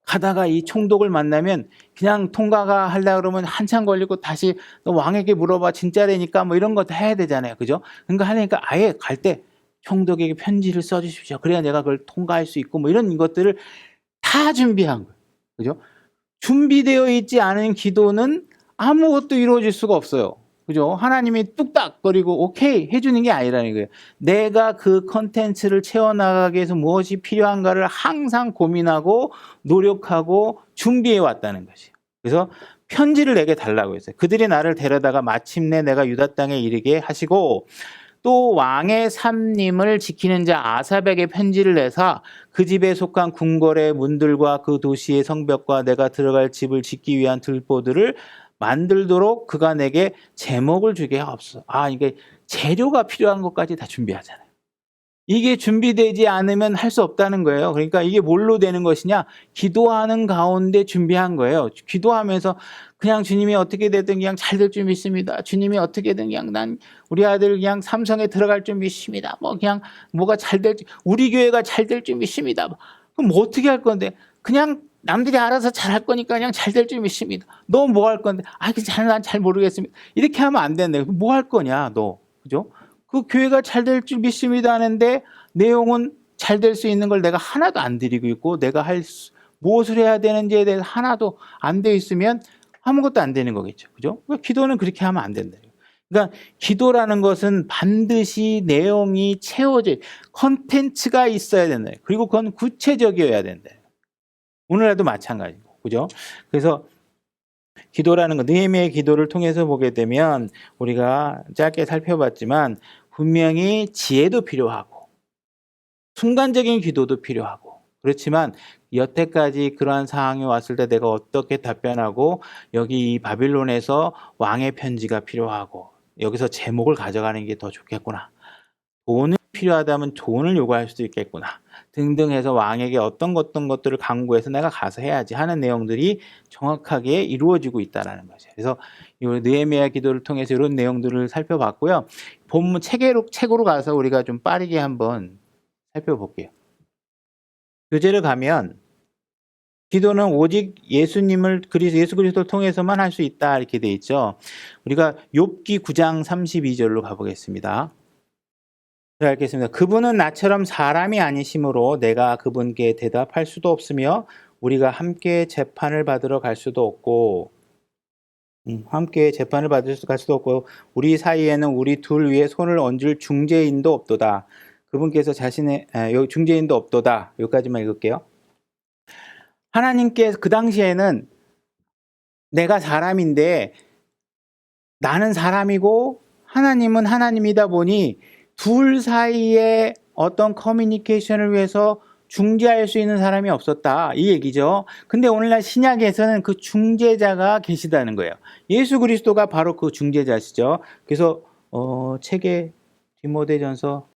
가다가 이 총독을 만나면 그냥 통과가 하려고 그러면 한참 걸리고 다시 너 왕에게 물어봐 진짜라니까 뭐 이런 것도 해야 되잖아요. 그죠? 그러니까 하니까 아예 갈 때 총독에게 편지를 써주십시오. 그래야 내가 그걸 통과할 수 있고 뭐 이런 것들을 다 준비한 거예요. 그죠? 준비되어 있지 않은 기도는 아무것도 이루어질 수가 없어요. 그죠? 하나님이 뚝딱거리고 오케이 해주는 게 아니라는 거예요. 내가 그 컨텐츠를 채워나가기 위해서 무엇이 필요한가를 항상 고민하고 노력하고 준비해 왔다는 것이에요. 그래서 편지를 내게 달라고 했어요. 그들이 나를 데려다가 마침내 내가 유다 땅에 이르게 하시고 또 왕의 삼림을 지키는 자 아삽에게 편지를 내사 그 집에 속한 궁궐의 문들과 그 도시의 성벽과 내가 들어갈 집을 짓기 위한 들보들을 만들도록 그가 내게 제목을 주게 하옵소서. 이게 재료가 필요한 것까지 다 준비하잖아요. 이게 준비되지 않으면 할 수 없다는 거예요. 그러니까 이게 뭘로 되는 것이냐? 기도하는 가운데 준비한 거예요. 기도하면서 그냥 주님이 어떻게 되든 그냥 잘 될 줄 믿습니다. 주님이 어떻게든 그냥 우리 아들 그냥 삼성에 들어갈 줄 믿습니다. 뭐 그냥 뭐가 잘 될지 우리 교회가 잘 될 줄 믿습니다. 그럼 뭐 어떻게 할 건데? 그냥 남들이 알아서 잘 할 거니까 그냥 잘 될 줄 믿습니다. 너 뭐 할 건데? 난 잘 모르겠습니다. 이렇게 하면 안 된다. 뭐 할 거냐, 너. 그죠? 그 교회가 잘 될 줄 믿습니다 하는데 내용은 잘 될 수 있는 걸 내가 하나도 안 드리고 있고 내가 무엇을 해야 되는지에 대해서 하나도 안 돼 있으면 아무것도 안 되는 거겠죠. 그죠? 기도는 그렇게 하면 안 된다. 그러니까 기도라는 것은 반드시 내용이 채워져 컨텐츠가 있어야 된다. 그리고 그건 구체적이어야 된다. 오늘날도 마찬가지고. 그죠? 그래서 기도라는 것, 느헤미야의 기도를 통해서 보게 되면 우리가 짧게 살펴봤지만 분명히 지혜도 필요하고 순간적인 기도도 필요하고 그렇지만 여태까지 그러한 상황이 왔을 때 내가 어떻게 답변하고 여기 이 바빌론에서 왕의 편지가 필요하고 여기서 제목을 가져가는 게 더 좋겠구나. 돈이 필요하다면 돈을 요구할 수도 있겠구나. 등등 해서 왕에게 어떤 것들을 강구해서 내가 가서 해야지 하는 내용들이 정확하게 이루어지고 있다는 거죠. 그래서 이 느헤미야 기도를 통해서 이런 내용들을 살펴봤고요. 본문 책으로 가서 우리가 좀 빠르게 한번 살펴볼게요. 교재를 가면 기도는 오직 예수 그리스도를 통해서만 할 수 있다 이렇게 돼 있죠. 우리가 욥기 9장 32절로 가보겠습니다. 읽겠습니다. 그분은 나처럼 사람이 아니시므로 내가 그분께 대답할 수도 없으며 우리가 함께 재판을 받으러 갈 수도 없고 함께 재판을 갈 수도 없고 우리 사이에는 우리 둘 위에 손을 얹을 중재인도 없도다. 그분께서 여기 중재인도 없도다. 여기까지만 읽을게요. 하나님께 그 당시에는 내가 사람인데 나는 사람이고 하나님은 하나님이다 보니 둘 사이에 어떤 커뮤니케이션을 위해서 중재할 수 있는 사람이 없었다 이 얘기죠. 근데 오늘날 신약에서는 그 중재자가 계시다는 거예요. 예수 그리스도가 바로 그 중재자시죠. 그래서 책에 디모데전서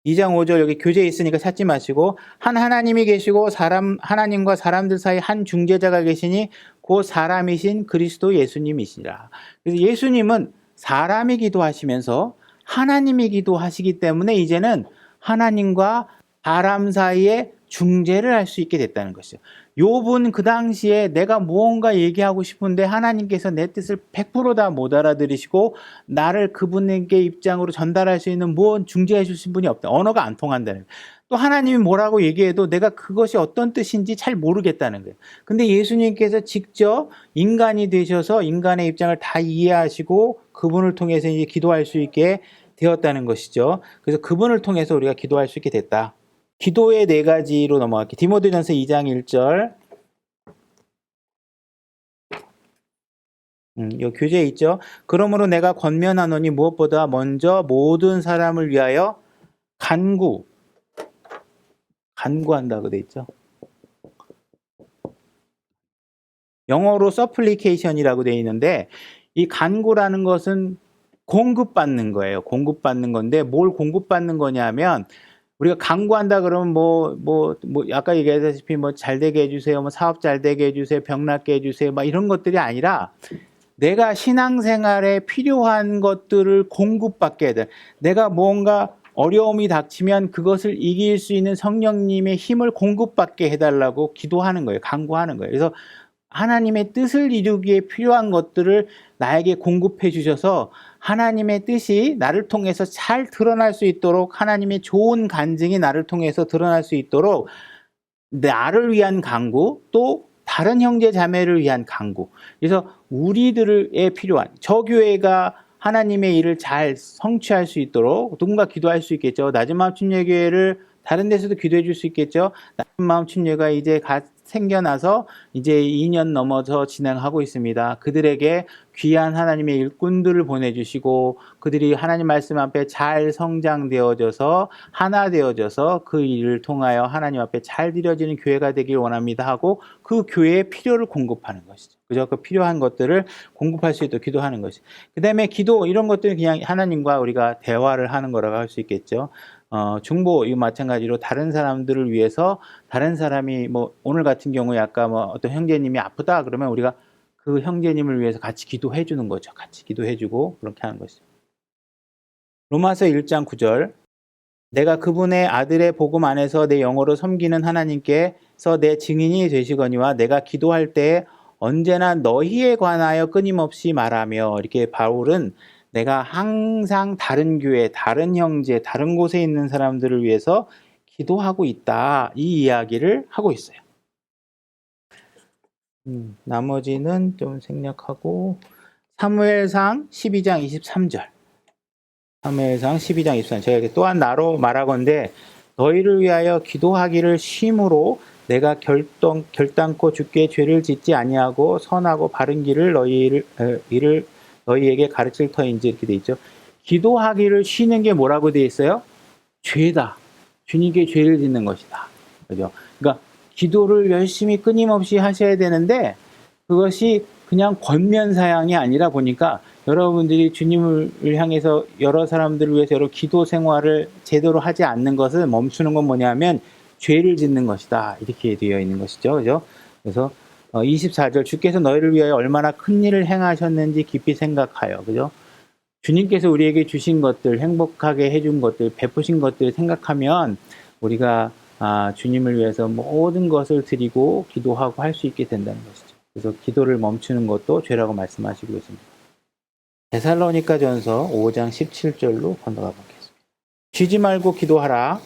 2장 5절 여기 교재에 있으니까 찾지 마시고 한 하나님이 계시고 하나님과 사람들 사이 한 중재자가 계시니 그 사람이신 그리스도 예수님이시라. 그래서 예수님은 사람이기도 하시면서 하나님이기도 하시기 때문에 이제는 하나님과 사람 사이에 중재를 할 수 있게 됐다는 것이죠. 욥은 그 당시에 내가 무언가 얘기하고 싶은데 하나님께서 내 뜻을 100% 다 못 알아들으시고 나를 그분에게 입장으로 전달할 수 있는 무언 중재해 주신 분이 없다. 언어가 안 통한다는 거예요. 또 하나님이 뭐라고 얘기해도 내가 그것이 어떤 뜻인지 잘 모르겠다는 거예요. 근데 예수님께서 직접 인간이 되셔서 인간의 입장을 다 이해하시고 그분을 통해서 이제 기도할 수 있게 되었다는 것이죠. 그래서 그분을 통해서 우리가 기도할 수 있게 됐다. 기도의 4가지로 넘어갈게요. 디모데전서 2장 1절. 여기 교재에 있죠. 그러므로 내가 권면하노니 무엇보다 먼저 모든 사람을 위하여 간구한다고 돼 있죠. 영어로 supplication이라고 돼 있는데 이 간구라는 것은 공급받는 거예요. 공급받는 건데 뭘 공급받는 거냐면 우리가 간구한다 그러면 아까 얘기했다시피 잘 되게 해주세요, 사업 잘 되게 해주세요, 병 낫게 해주세요, 이런 것들이 아니라 내가 신앙생활에 필요한 것들을 공급받게 돼. 내가 뭔가 어려움이 닥치면 그것을 이길 수 있는 성령님의 힘을 공급받게 해달라고 기도하는 거예요. 간구하는 거예요. 그래서 하나님의 뜻을 이루기에 필요한 것들을 나에게 공급해 주셔서 하나님의 뜻이 나를 통해서 잘 드러날 수 있도록, 하나님의 좋은 간증이 나를 통해서 드러날 수 있도록 나를 위한 간구, 또 다른 형제 자매를 위한 간구. 그래서 우리들에 필요한, 저 교회가 하나님의 일을 잘 성취할 수 있도록 누군가 기도할 수 있겠죠. 낮은 마음 침례교회를 다른 데서도 기도해 줄 수 있겠죠. 낮은 마음 침례가 이제 생겨나서 이제 2년 넘어서 진행하고 있습니다. 그들에게 귀한 하나님의 일꾼들을 보내주시고 그들이 하나님 말씀 앞에 잘 성장되어져서 하나 되어져서 그 일을 통하여 하나님 앞에 잘 드려지는 교회가 되길 원합니다 하고 그 교회의 필요를 공급하는 것이죠. 그죠? 그 필요한 것들을 공급할 수 있도록 기도하는 것이죠. 그 다음에 기도 이런 것들은 그냥 하나님과 우리가 대화를 하는 거라고 할 수 있겠죠. 중보, 이거 마찬가지로 다른 사람들을 위해서 다른 사람이 뭐 오늘 같은 경우에 아까 뭐 어떤 형제님이 아프다 그러면 우리가 그 형제님을 위해서 같이 기도해 주는 거죠. 같이 기도해 주고 그렇게 하는 것이죠. 로마서 1장 9절 내가 그분의 아들의 복음 안에서 내 영어로 섬기는 하나님께서 내 증인이 되시거니와 내가 기도할 때 언제나 너희에 관하여 끊임없이 말하며 이렇게 바울은 내가 항상 다른 교회, 다른 형제, 다른 곳에 있는 사람들을 위해서 기도하고 있다. 이 이야기를 하고 있어요. 나머지는 좀 생략하고 사무엘상 12장 23절. 사무엘상 12장 23절. 제가 또한 나로 말하건대 너희를 위하여 기도하기를 쉼으로 내가 결단코 주께 죄를 짓지 아니하고 선하고 바른 길을 너희에게 가르칠 터인지 이렇게 돼 있죠. 기도하기를 쉬는 게 뭐라고 돼 있어요? 죄다. 주님께 죄를 짓는 것이다. 그죠? 그러니까 기도를 열심히 끊임없이 하셔야 되는데 그것이 그냥 권면사양이 아니라 보니까 여러분들이 주님을 향해서 여러 사람들을 위해서 여러 기도 생활을 제대로 하지 않는 것을 멈추는 건 뭐냐면 죄를 짓는 것이다. 이렇게 되어 있는 것이죠. 그죠? 그래서 24절 주께서 너희를 위하여 얼마나 큰 일을 행하셨는지 깊이 생각하여. 그죠? 주님께서 우리에게 주신 것들, 행복하게 해준 것들, 베푸신 것들을 생각하면 우리가 주님을 위해서 모든 것을 드리고 기도하고 할 수 있게 된다는 것이죠. 그래서 기도를 멈추는 것도 죄라고 말씀하시고 있습니다. 데살로니가전서 5장 17절로 건너가 보겠습니다. 쉬지 말고 기도하라.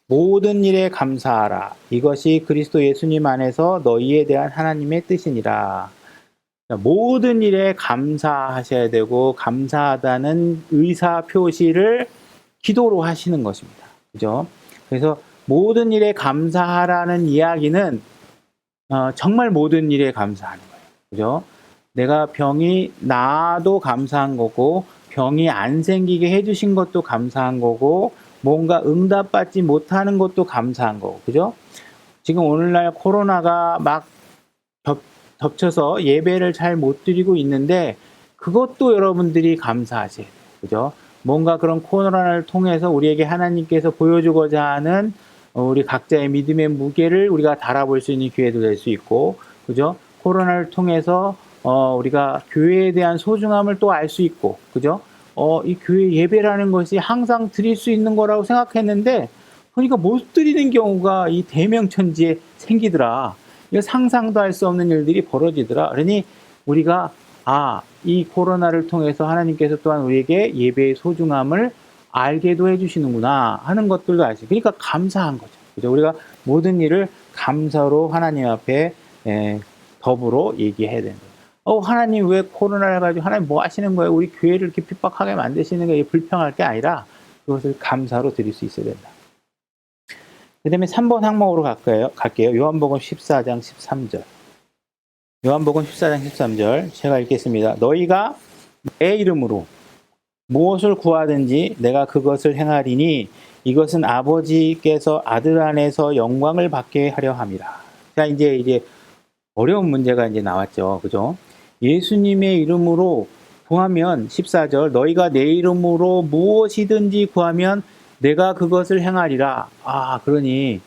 모든 일에 감사하라. 이것이 그리스도 예수님 안에서 너희에 대한 하나님의 뜻이니라. 모든 일에 감사하셔야 되고 감사하다는 의사 표시를 기도로 하시는 것입니다. 그죠? 그래서 모든 일에 감사하라는 이야기는 정말 모든 일에 감사하는 거예요. 그죠? 내가 병이 나도 감사한 거고 병이 안 생기게 해주신 것도 감사한 거고 뭔가 응답받지 못하는 것도 감사한 거고, 그죠? 지금 오늘날 코로나가 막 겹쳐서 예배를 잘 못 드리고 있는데 그것도 여러분들이 감사하셔야 돼요. 그죠? 뭔가 그런 코로나를 통해서 우리에게 하나님께서 보여주고자 하는 우리 각자의 믿음의 무게를 우리가 달아볼 수 있는 기회도 될 수 있고, 그죠? 코로나를 통해서 우리가 교회에 대한 소중함을 또 알 수 있고, 그죠? 이 교회 예배라는 것이 항상 드릴 수 있는 거라고 생각했는데, 그러니까 못 드리는 경우가 이 대명천지에 생기더라. 이거 상상도 할 수 없는 일들이 벌어지더라. 그러니 우리가 이 코로나를 통해서 하나님께서 또한 우리에게 예배의 소중함을 알게도 해주시는구나 하는 것들도 알 수 있어요. 그러니까 감사한 거죠. 그죠? 우리가 모든 일을 감사로 하나님 앞에 더불어 얘기해야 되는 거예요. 하나님 왜 코로나를 가지고 하나님 뭐 하시는 거예요? 우리 교회를 이렇게 핍박하게 만드시는 게 불평할 게 아니라 그것을 감사로 드릴 수 있어야 된다. 그 다음에 3번 항목으로 갈게요. 요한복음 14장 13절. 요한복음 14장 13절. 제가 읽겠습니다. 너희가 내 이름으로 무엇을 구하든지 내가 그것을 행하리니 이것은 아버지께서 아들 안에서 영광을 받게 하려 함이라. 자, 이제 어려운 문제가 이제 나왔죠. 그죠? 예수님의 이름으로 구하면 14절 너희가 내 이름으로 무엇이든지 구하면 내가 그것을 행하리라. 그러니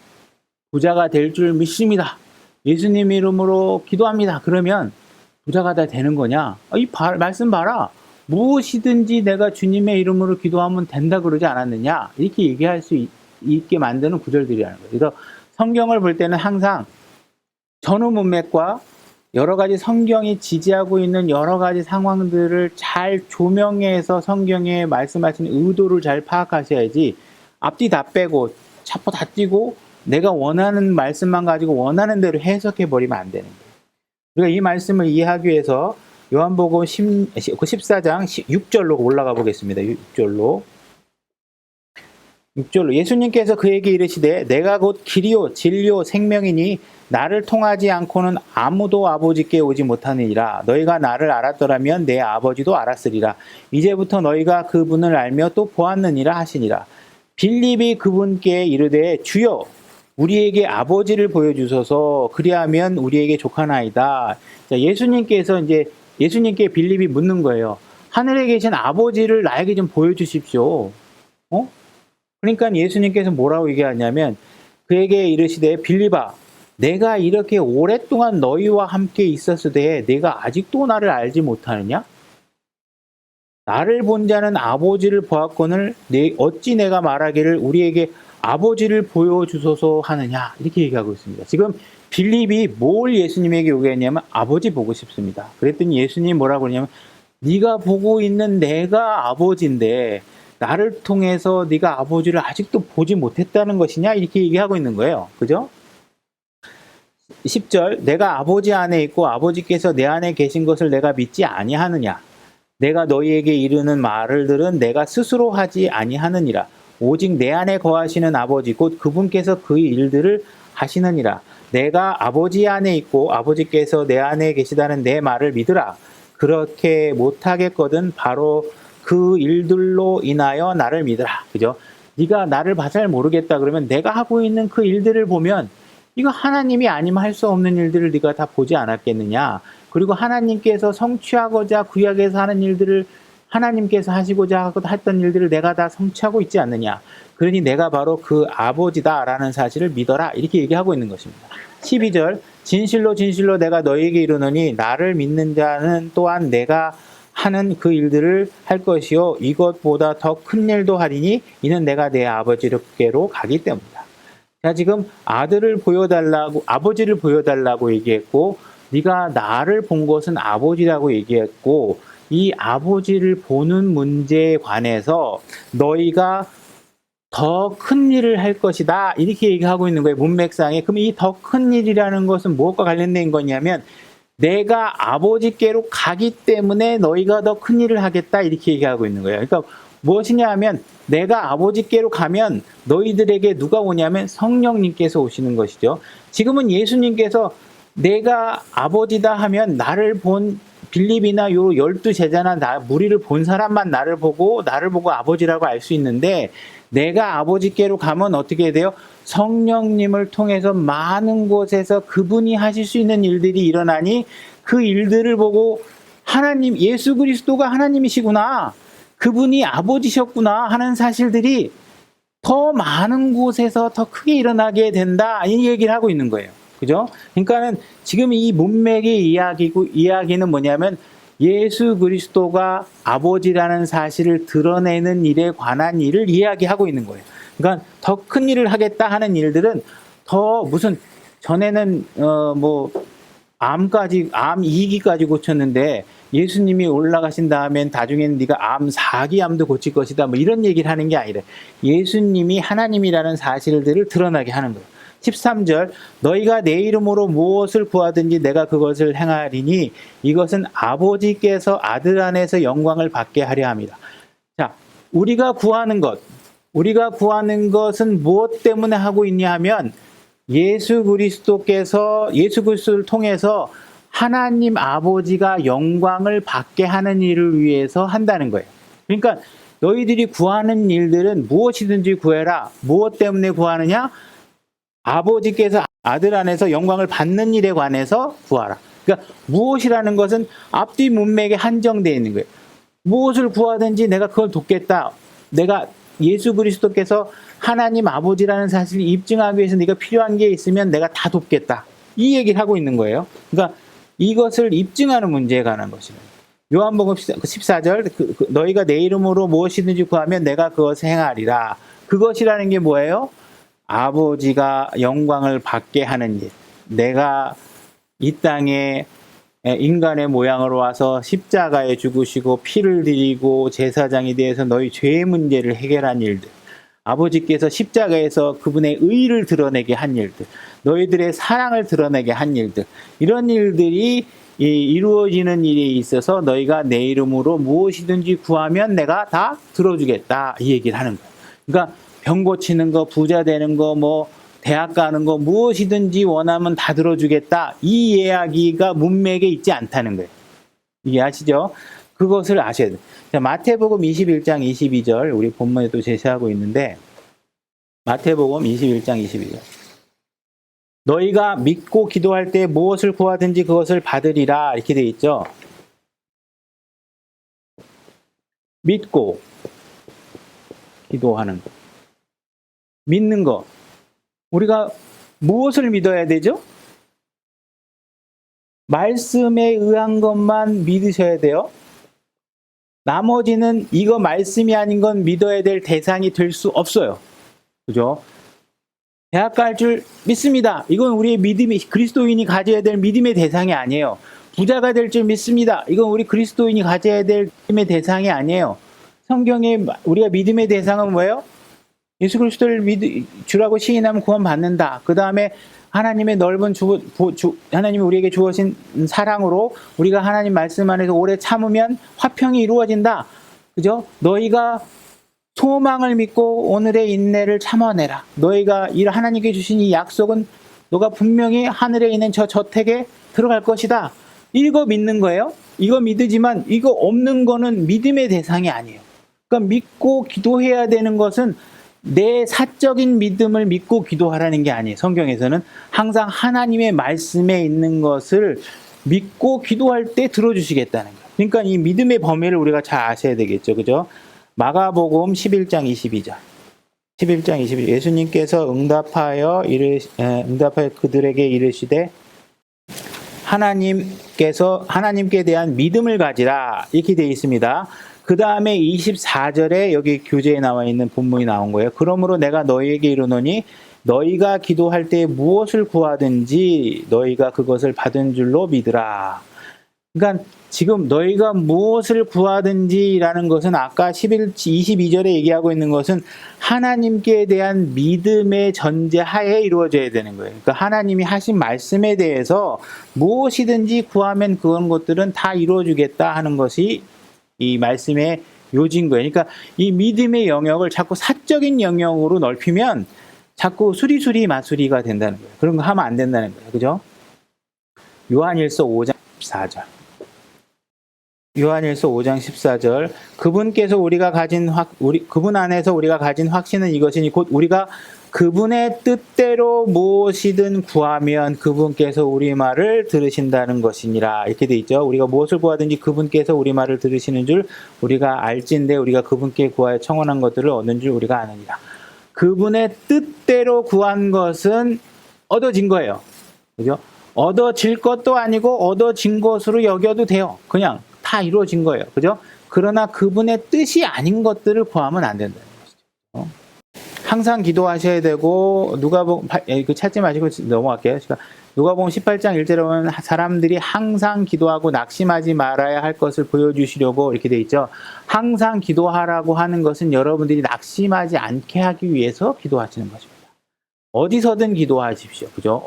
부자가 될 줄 믿습니다. 예수님 이름으로 기도합니다. 그러면 부자가 다 되는 거냐? 이 말씀 봐라. 무엇이든지 내가 주님의 이름으로 기도하면 된다 그러지 않았느냐? 이렇게 얘기할 수 있게 만드는 구절들이라는 거예요. 그래서 성경을 볼 때는 항상 전후 문맥과 여러 가지 성경이 지지하고 있는 여러 가지 상황들을 잘 조명해서 성경에 말씀하시는 의도를 잘 파악하셔야지 앞뒤 다 빼고 차포 다 띄고 내가 원하는 말씀만 가지고 원하는 대로 해석해 버리면 안 되는 거예요. 우리가 이 말씀을 이해하기 위해서 요한복음 14장 6절로 올라가 보겠습니다. 6절로 예수님께서 그에게 이르시되 내가 곧 길이요 진리요 생명이니 나를 통하지 않고는 아무도 아버지께 오지 못하느니라. 너희가 나를 알았더라면 내 아버지도 알았으리라. 이제부터 너희가 그분을 알며 또 보았느니라 하시니라. 빌립이 그분께 이르되 주여 우리에게 아버지를 보여주소서. 그리하면 우리에게 족하나이다. 자, 예수님께 빌립이 묻는 거예요. 하늘에 계신 아버지를 나에게 좀 보여주십시오. 그러니까 예수님께서 뭐라고 얘기하냐면 그에게 이르시되 빌립아 내가 이렇게 오랫동안 너희와 함께 있었으되 내가 아직도 나를 알지 못하느냐? 나를 본 자는 아버지를 보았거늘 어찌 내가 말하기를 우리에게 아버지를 보여주소서 하느냐? 이렇게 얘기하고 있습니다. 지금 빌립이 뭘 예수님에게 요구했냐면 아버지 보고 싶습니다. 그랬더니 예수님이 뭐라고 그러냐면 네가 보고 있는 내가 아버지인데 나를 통해서 네가 아버지를 아직도 보지 못했다는 것이냐? 이렇게 얘기하고 있는 거예요. 그죠? 10절 내가 아버지 안에 있고 아버지께서 내 안에 계신 것을 내가 믿지 아니하느냐? 내가 너희에게 이르는 말들은 내가 스스로 하지 아니하느니라. 오직 내 안에 거하시는 아버지 곧 그분께서 그 일들을 하시느니라. 내가 아버지 안에 있고 아버지께서 내 안에 계시다는 내 말을 믿으라. 그렇게 못하겠거든 바로 그 일들로 인하여 나를 믿으라. 그죠? 네가 나를 잘 모르겠다 그러면 내가 하고 있는 그 일들을 보면 이거 하나님이 아니면 할 수 없는 일들을 네가 다 보지 않았겠느냐. 그리고 하나님께서 성취하고자 구약에서 하는 일들을 하나님께서 하시고자 했던 일들을 내가 다 성취하고 있지 않느냐. 그러니 내가 바로 그 아버지다라는 사실을 믿어라. 이렇게 얘기하고 있는 것입니다. 12절 진실로 진실로 내가 너희에게 이르노니 나를 믿는 자는 또한 내가 하는 그 일들을 할 것이요 이것보다 더 큰 일도 하리니 이는 내가 내 아버지께로 가기 때문이다. 자, 지금 아버지를 보여달라고 얘기했고 네가 나를 본 것은 아버지라고 얘기했고 이 아버지를 보는 문제에 관해서 너희가 더 큰 일을 할 것이다 이렇게 얘기하고 있는 거예요. 문맥상에. 그럼 이 더 큰 일이라는 것은 무엇과 관련된 거냐면 내가 아버지께로 가기 때문에 너희가 더 큰 일을 하겠다 이렇게 얘기하고 있는 거예요. 그러니까 무엇이냐 하면 내가 아버지께로 가면 너희들에게 누가 오냐면 성령님께서 오시는 것이죠. 지금은 예수님께서 내가 아버지다 하면 나를 본 빌립이나 요 12제자나 무리를 본 사람만 나를 보고 아버지라고 알 수 있는데 내가 아버지께로 가면 어떻게 돼요? 성령님을 통해서 많은 곳에서 그분이 하실 수 있는 일들이 일어나니 그 일들을 보고 하나님, 예수 그리스도가 하나님이시구나. 그분이 아버지셨구나 하는 사실들이 더 많은 곳에서 더 크게 일어나게 된다. 이 얘기를 하고 있는 거예요. 그죠? 그러니까는 지금 이 문맥의 이야기는 뭐냐면 예수 그리스도가 아버지라는 사실을 드러내는 일에 관한 일을 이야기하고 있는 거예요. 그러니까 더 큰 일을 하겠다 하는 일들은 더 무슨 전에는 암 2기까지 고쳤는데 예수님이 올라가신 다음엔 나중에는 네가 암 4기 암도 고칠 것이다. 뭐 이런 얘기를 하는 게 아니라 예수님이 하나님이라는 사실들을 드러나게 하는 거예요. 13절 너희가 내 이름으로 무엇을 구하든지 내가 그것을 행하리니 이것은 아버지께서 아들 안에서 영광을 받게 하려 함이라. 자, 우리가 구하는 것은 무엇 때문에 하고 있냐 하면 예수 그리스도를 통해서 하나님 아버지가 영광을 받게 하는 일을 위해서 한다는 거예요. 그러니까 너희들이 구하는 일들은 무엇이든지 구해라. 무엇 때문에 구하느냐? 아버지께서 아들 안에서 영광을 받는 일에 관해서 구하라. 그러니까 무엇이라는 것은 앞뒤 문맥에 한정되어 있는 거예요. 무엇을 구하든지 내가 그걸 돕겠다. 내가 예수 그리스도께서 하나님 아버지라는 사실을 입증하기 위해서 네가 필요한 게 있으면 내가 다 돕겠다. 이 얘기를 하고 있는 거예요. 그러니까 이것을 입증하는 문제에 관한 것입니다. 요한복음 14절 너희가 내 이름으로 무엇이든지 구하면 내가 그것을 행하리라. 그것이라는 게 뭐예요? 아버지가 영광을 받게 하는 일. 내가 이 땅에 인간의 모양으로 와서 십자가에 죽으시고 피를 드리고 제사장이 되어서 너희 죄의 문제를 해결한 일들. 아버지께서 십자가에서 그분의 의를 드러내게 한 일들. 너희들의 사랑을 드러내게 한 일들. 이런 일들이 이루어지는 일에 있어서 너희가 내 이름으로 무엇이든지 구하면 내가 다 들어주겠다. 이 얘기를 하는 거예요. 그러니까 병 고치는 거, 부자 되는 거, 뭐 대학 가는 거 무엇이든지 원하면 다 들어주겠다. 이 이야기가 문맥에 있지 않다는 거예요. 이해하시죠? 그것을 아셔야 돼요. 자, 마태복음 21장 22절 우리 본문에도 제시하고 있는데 마태복음 21장 22절 너희가 믿고 기도할 때 무엇을 구하든지 그것을 받으리라 이렇게 돼 있죠. 믿고 기도하는 거. 믿는 거. 우리가 무엇을 믿어야 되죠? 말씀에 의한 것만 믿으셔야 돼요. 나머지는 이거 말씀이 아닌 건 믿어야 될 대상이 될 수 없어요. 그죠? 대학 갈 줄 믿습니다. 이건 우리의 믿음이, 그리스도인이 가져야 될 믿음의 대상이 아니에요. 부자가 될 줄 믿습니다. 이건 우리 그리스도인이 가져야 될 믿음의 대상이 아니에요. 성경에 우리가 믿음의 대상은 뭐예요? 예수 그리스도를 주라고 시인하면 구원받는다. 그 다음에 하나님의 넓은 하나님이 우리에게 주어진 사랑으로 우리가 하나님 말씀 안에서 오래 참으면 화평이 이루어진다. 그죠? 너희가 소망을 믿고 오늘의 인내를 참아내라. 너희가 하나님께 주신 이 약속은 너가 분명히 하늘에 있는 저 저택에 들어갈 것이다. 이거 믿는 거예요. 이거 믿으지만 이거 없는 거는 믿음의 대상이 아니에요. 그러니까 믿고 기도해야 되는 것은 내 사적인 믿음을 믿고 기도하라는 게 아니에요. 성경에서는 항상 하나님의 말씀에 있는 것을 믿고 기도할 때 들어주시겠다는 거예요. 그러니까 이 믿음의 범위를 우리가 잘 아셔야 되겠죠. 그죠? 마가복음 11장 22절. 11장 22절. 예수님께서 응답하여 그들에게 이르시되 하나님께 대한 믿음을 가지라. 이렇게 되어 있습니다. 그 다음에 24절에 여기 교재에 나와 있는 본문이 나온 거예요. 그러므로 내가 너희에게 이르노니 너희가 기도할 때 무엇을 구하든지 너희가 그것을 받은 줄로 믿으라. 그러니까 지금 너희가 무엇을 구하든지라는 것은 아까 22절에 얘기하고 있는 것은 하나님께 대한 믿음의 전제하에 이루어져야 되는 거예요. 그러니까 하나님이 하신 말씀에 대해서 무엇이든지 구하면 그런 것들은 다 이루어주겠다 하는 것이 이 말씀의 요지인 거예요. 그러니까 이 믿음의 영역을 자꾸 사적인 영역으로 넓히면 자꾸 수리수리 마수리가 된다는 거예요. 그런 거 하면 안 된다는 거예요. 그죠? 요한일서 5장 14절. 요한일서 5장 14절. 그분 안에서 우리가 가진 확신은 이것이니 곧 우리가 그분의 뜻대로 무엇이든 구하면 그분께서 우리 말을 들으신다는 것이니라. 이렇게 돼 있죠. 우리가 무엇을 구하든지 그분께서 우리 말을 들으시는 줄 우리가 알진대 우리가 그분께 구하여 청원한 것들을 얻는 줄 우리가 아느니라. 그분의 뜻대로 구한 것은 얻어진 거예요. 그죠? 얻어질 것도 아니고 얻어진 것으로 여겨도 돼요. 그냥 다 이루어진 거예요. 그죠? 그러나 그분의 뜻이 아닌 것들을 구하면 안 된다는 것이죠. 항상 기도하셔야 되고 누가복음 이거 찾지 마시고 넘어갈게요. 그러니까 누가복음 18장 1절에 보면 사람들이 항상 기도하고 낙심하지 말아야 할 것을 보여주시려고 이렇게 돼 있죠. 항상 기도하라고 하는 것은 여러분들이 낙심하지 않게 하기 위해서 기도하시는 것입니다. 어디서든 기도하십시오. 그죠?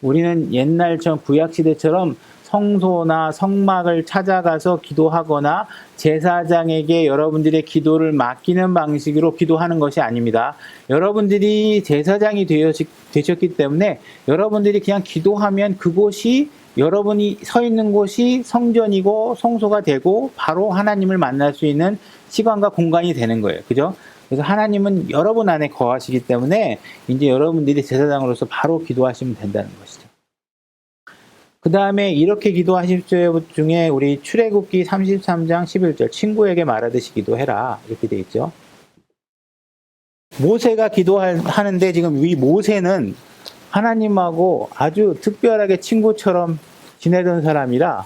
우리는 옛날처럼 구약시대처럼 성소나 성막을 찾아가서 기도하거나 제사장에게 여러분들의 기도를 맡기는 방식으로 기도하는 것이 아닙니다. 여러분들이 제사장이 되셨기 때문에 여러분들이 그냥 기도하면 그곳이 여러분이 서 있는 곳이 성전이고 성소가 되고 바로 하나님을 만날 수 있는 시간과 공간이 되는 거예요. 그죠? 그래서 하나님은 여러분 안에 거하시기 때문에 이제 여러분들이 제사장으로서 바로 기도하시면 된다는 것이죠. 그 다음에 이렇게 기도하십시오 중에 우리 출애굽기 33장 11절 친구에게 말하듯이 기도해라 이렇게 돼 있죠. 모세가 기도하는데 지금 이 모세는 하나님하고 아주 특별하게 친구처럼 지내던 사람이라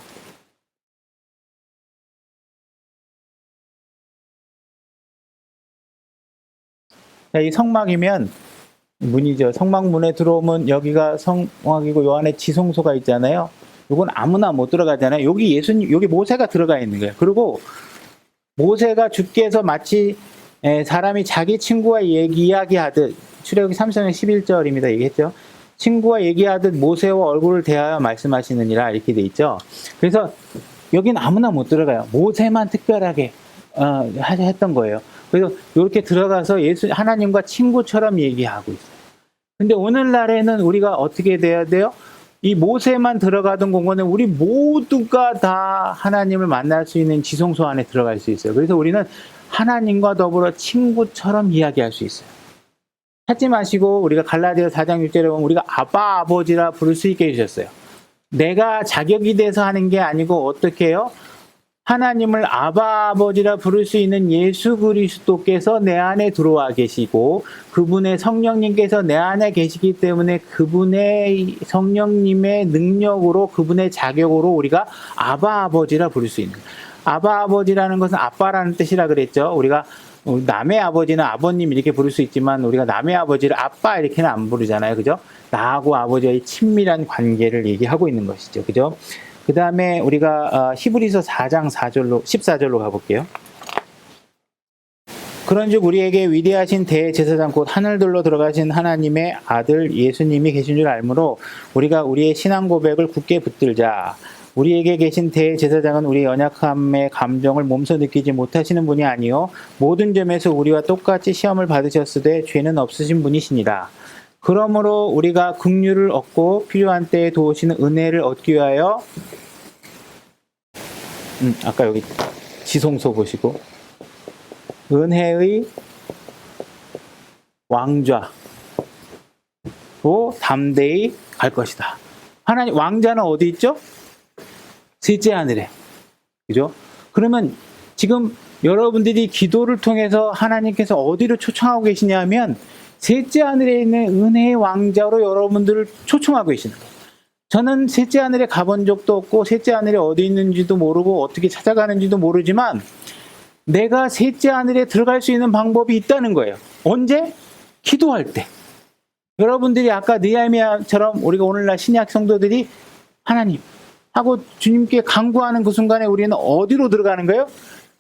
자, 이 성막이면 문이죠. 성막문에 들어오면 여기가 성막이고 요 안에 지성소가 있잖아요. 요건 아무나 못 들어가잖아요. 여기 예수님, 여기 모세가 들어가 있는 거예요. 그리고 모세가 주께서 마치 사람이 자기 친구와 이야기하듯, 출애굽기 3장 11절입니다. 얘기했죠. 친구와 얘기하듯 모세와 얼굴을 대하여 말씀하시느니라 이렇게 돼 있죠. 그래서 여긴 아무나 못 들어가요. 모세만 특별하게 했던 거예요. 그래서 이렇게 들어가서 하나님과 친구처럼 얘기하고 있어요. 근데 오늘날에는 우리가 어떻게 돼야 돼요? 이 모세만 들어가던 공간에 우리 모두가 다 하나님을 만날 수 있는 지성소 안에 들어갈 수 있어요. 그래서 우리는 하나님과 더불어 친구처럼 이야기할 수 있어요. 찾지 마시고 우리가 갈라디아 4장 6절에 보면 우리가 아바 아버지라 부를 수 있게 해주셨어요. 내가 자격이 돼서 하는 게 아니고 어떻게 해요? 하나님을 아바 아버지라 부를 수 있는 예수 그리스도께서 내 안에 들어와 계시고 그분의 성령님께서 내 안에 계시기 때문에 그분의 성령님의 능력으로 그분의 자격으로 우리가 아바 아버지라 부를 수 있는 거예요. 아바 아버지라는 것은 아빠라는 뜻이라 그랬죠. 우리가 남의 아버지는 아버님 이렇게 부를 수 있지만 우리가 남의 아버지를 아빠 이렇게는 안 부르잖아요. 그죠? 나하고 아버지의 친밀한 관계를 얘기하고 있는 것이죠. 그죠? 그 다음에 우리가 히브리서 4장 14절로 가볼게요. 그런즉 우리에게 위대하신 대제사장 곧 하늘들로 들어가신 하나님의 아들 예수님이 계신 줄 알므로 우리가 우리의 신앙 고백을 굳게 붙들자. 우리에게 계신 대제사장은 우리의 연약함의 감정을 몸소 느끼지 못하시는 분이 아니요 모든 점에서 우리와 똑같이 시험을 받으셨으되 죄는 없으신 분이시니라. 그러므로 우리가 긍휼을 얻고 필요한 때에 도우시는 은혜를 얻기 위하여 아까 여기 지성소 보시고 은혜의 왕좌로 담대히 갈 것이다. 하나님 왕자는 어디 있죠? 셋째 하늘에. 그죠? 그러면 지금 여러분들이 기도를 통해서 하나님께서 어디로 초청하고 계시냐 하면 셋째 하늘에 있는 은혜의 왕자로 여러분들을 초청하고 계시는 거예요. 저는 셋째 하늘에 가본 적도 없고 셋째 하늘에 어디 있는지도 모르고 어떻게 찾아가는지도 모르지만 내가 셋째 하늘에 들어갈 수 있는 방법이 있다는 거예요. 언제? 기도할 때. 여러분들이 아까 느헤미야처럼 우리가 오늘날 신약 성도들이 하나님 하고 주님께 간구하는 그 순간에 우리는 어디로 들어가는 거예요?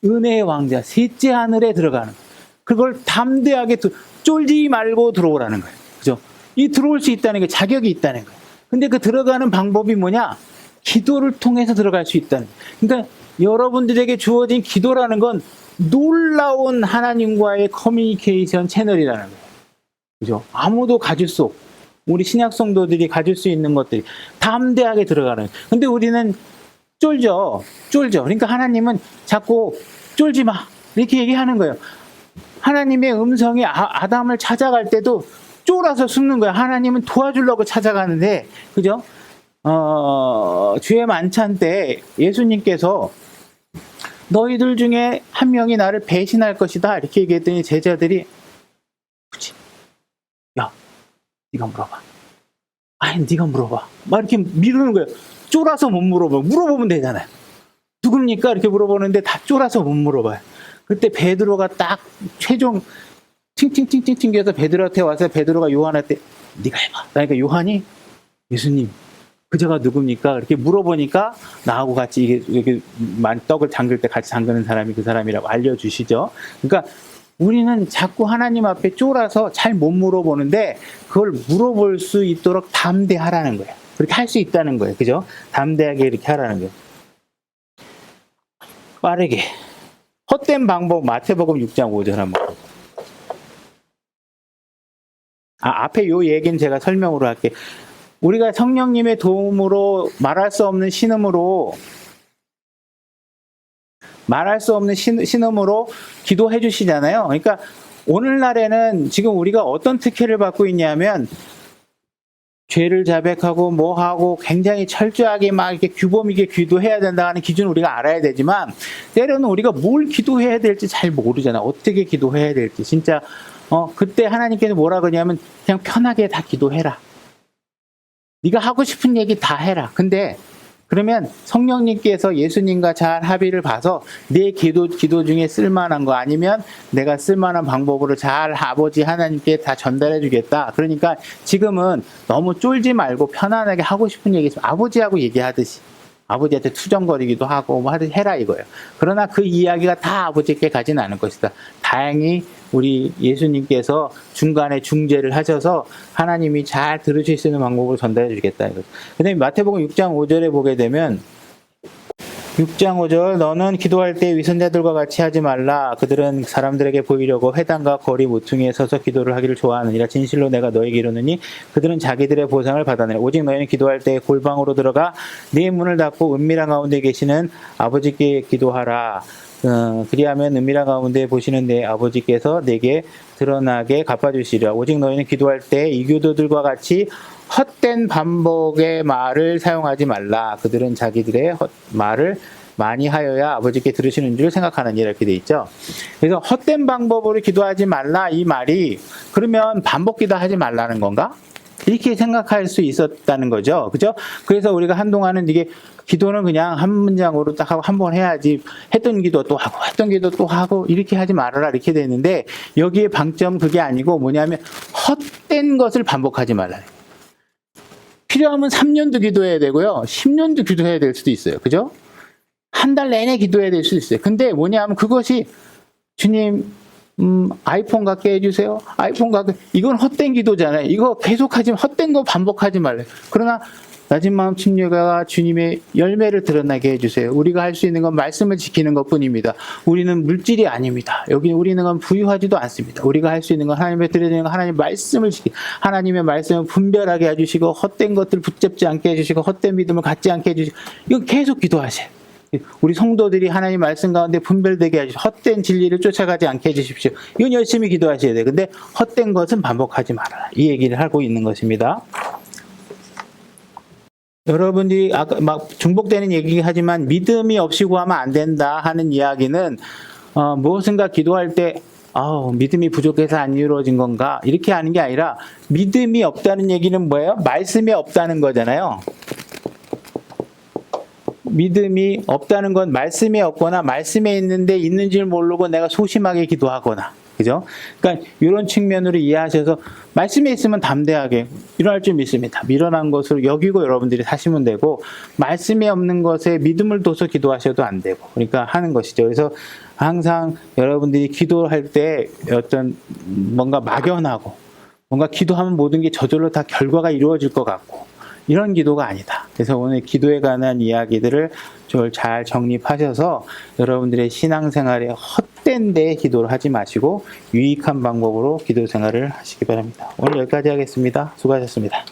은혜의 왕자, 셋째 하늘에 들어가는 거예요. 그걸 담대하게 쫄지 말고 들어오라는 거예요. 그죠? 이 들어올 수 있다는 게 자격이 있다는 거예요. 근데 그 들어가는 방법이 뭐냐? 기도를 통해서 들어갈 수 있다는 거예요. 그러니까 여러분들에게 주어진 기도라는 건 놀라운 하나님과의 커뮤니케이션 채널이라는 거예요. 그죠? 아무도 가질 수 없고 우리 신약 성도들이 가질 수 있는 것들이 담대하게 들어가는 거예요. 근데 우리는 쫄죠. 그러니까 하나님은 자꾸 쫄지 마 이렇게 얘기하는 거예요. 하나님의 음성이 아담을 찾아갈 때도 쫄아서 숨는 거야. 하나님은 도와주려고 찾아가는데, 그죠? 주의 만찬 때 예수님께서 너희들 중에 한 명이 나를 배신할 것이다. 이렇게 얘기했더니 제자들이, 그치? 야, 네가 물어봐. 아니, 네가 물어봐. 막 이렇게 미루는 거예요. 쫄아서 못 물어봐. 물어보면 되잖아요. 누굽니까? 이렇게 물어보는데 다 쫄아서 못 물어봐요. 그때 베드로가 딱 최종 팅팅팅팅 튕겨서 베드로한테 와서 베드로가 요한한테 네가 해봐. 그러니까 요한이 예수님 그자가 누굽니까? 이렇게 물어보니까 나하고 같이 이게 떡을 잠글 때 같이 잠그는 사람이 그 사람이라고 알려주시죠. 그러니까 우리는 자꾸 하나님 앞에 쫄아서 잘 못 물어보는데 그걸 물어볼 수 있도록 담대하라는 거예요. 그렇게 할 수 있다는 거예요. 그죠? 담대하게 이렇게 하라는 거예요. 빠르게. 헛된 방법 마태복음 6장 5절 한번. 앞에 요 얘기는 제가 설명으로 할게요. 우리가 성령님의 도움으로 말할 수 없는 신음으로 기도해 주시잖아요. 그러니까 오늘날에는 지금 우리가 어떤 특혜를 받고 있냐면 죄를 자백하고 뭐하고 굉장히 철저하게 막 이렇게 규범 있게 기도해야 된다는 기준을 우리가 알아야 되지만 때로는 우리가 뭘 기도해야 될지 잘 모르잖아. 어떻게 기도해야 될지. 진짜 그때 하나님께서 뭐라 그러냐면 그냥 편하게 다 기도해라. 네가 하고 싶은 얘기 다 해라. 근데 그러면 성령님께서 예수님과 잘 합의를 봐서 내 기도 중에 쓸만한 거 아니면 내가 쓸만한 방법으로 잘 아버지 하나님께 다 전달해 주겠다. 그러니까 지금은 너무 쫄지 말고 편안하게 하고 싶은 얘기 있으면 아버지하고 얘기하듯이 아버지한테 투정거리기도 하고 뭐 하듯이 해라 이거예요. 그러나 그 이야기가 다 아버지께 가진 않을 것이다. 다행히 우리 예수님께서 중간에 중재를 하셔서 하나님이 잘 들으실 수 있는 방법을 전달해 주겠다 이거죠. 그 다음에 마태복음 6장 5절에 보게 되면 6장 5절 너는 기도할 때 위선자들과 같이 하지 말라. 그들은 사람들에게 보이려고 회당과 거리 모퉁이에 서서 기도를 하기를 좋아하느니라. 진실로 내가 너에게 이르노니 그들은 자기들의 보상을 받아내라. 오직 너희는 기도할 때 골방으로 들어가 네 문을 닫고 은밀한 가운데 계시는 아버지께 기도하라. 그리하면 은밀한 가운데 보시는 내 아버지께서 내게 드러나게 갚아주시리라. 오직 너희는 기도할 때 이교도들과 같이 헛된 반복의 말을 사용하지 말라. 그들은 자기들의 말을 많이 하여야 아버지께 들으시는 줄 생각하느니라 이렇게 돼 있죠. 그래서 헛된 방법으로 기도하지 말라 이 말이 그러면 반복 기도하지 말라는 건가? 이렇게 생각할 수 있었다는 거죠. 그죠? 그래서 우리가 한동안은 이게 기도는 그냥 한 문장으로 딱 하고 한 번 해야지 했던 기도 또 하고 했던 기도 또 하고 이렇게 하지 말아라 이렇게 되는데 여기에 방점은 그게 아니고 뭐냐면 헛된 것을 반복하지 말라. 필요하면 3년도 기도해야 되고요. 10년도 기도해야 될 수도 있어요. 그죠? 한 달 내내 기도해야 될 수도 있어요. 근데 뭐냐면 그것이 주님 아이폰 갖게 해주세요. 아이폰 갖게 이건 헛된 기도잖아요. 이거 계속하지 헛된 거 반복하지 말래요. 그러나 낮은 마음 침례가 주님의 열매를 드러나게 해주세요. 우리가 할 수 있는 건 말씀을 지키는 것뿐입니다. 우리는 물질이 아닙니다. 여기 우리는 건 부유하지도 않습니다. 우리가 할 수 있는 건 하나님의 드려지는 건 하나님의 말씀을 지키고 하나님의 말씀을 분별하게 해주시고 헛된 것들 붙잡지 않게 해주시고 헛된 믿음을 갖지 않게 해주시고 이건 계속 기도하세요. 우리 성도들이 하나님 말씀 가운데 분별되게 해주시고 헛된 진리를 쫓아가지 않게 해주십시오. 이건 열심히 기도하셔야 돼요. 근데 헛된 것은 반복하지 말아라. 이 얘기를 하고 있는 것입니다. 여러분들이 아까 막 중복되는 얘기긴 하지만 믿음이 없이 구하면 안 된다 하는 이야기는 무엇인가 기도할 때 믿음이 부족해서 안 이루어진 건가 이렇게 하는 게 아니라 믿음이 없다는 얘기는 뭐예요? 말씀이 없다는 거잖아요. 믿음이 없다는 건 말씀이 없거나 말씀에 있는데 있는 줄 모르고 내가 소심하게 기도하거나 그죠? 그러니까 이런 측면으로 이해하셔서 말씀에 있으면 담대하게 일어날 줄 믿습니다. 미련한 것으로 여기고 여러분들이 사시면 되고 말씀이 없는 것에 믿음을 둬서 기도하셔도 안 되고 그러니까 하는 것이죠. 그래서 항상 여러분들이 기도할 때 어떤 뭔가 막연하고 뭔가 기도하면 모든 게 저절로 다 결과가 이루어질 것 같고 이런 기도가 아니다. 그래서 오늘 기도에 관한 이야기들을 잘 정립하셔서 여러분들의 신앙생활에 헛된 데 기도를 하지 마시고 유익한 방법으로 기도 생활을 하시기 바랍니다. 오늘 여기까지 하겠습니다. 수고하셨습니다.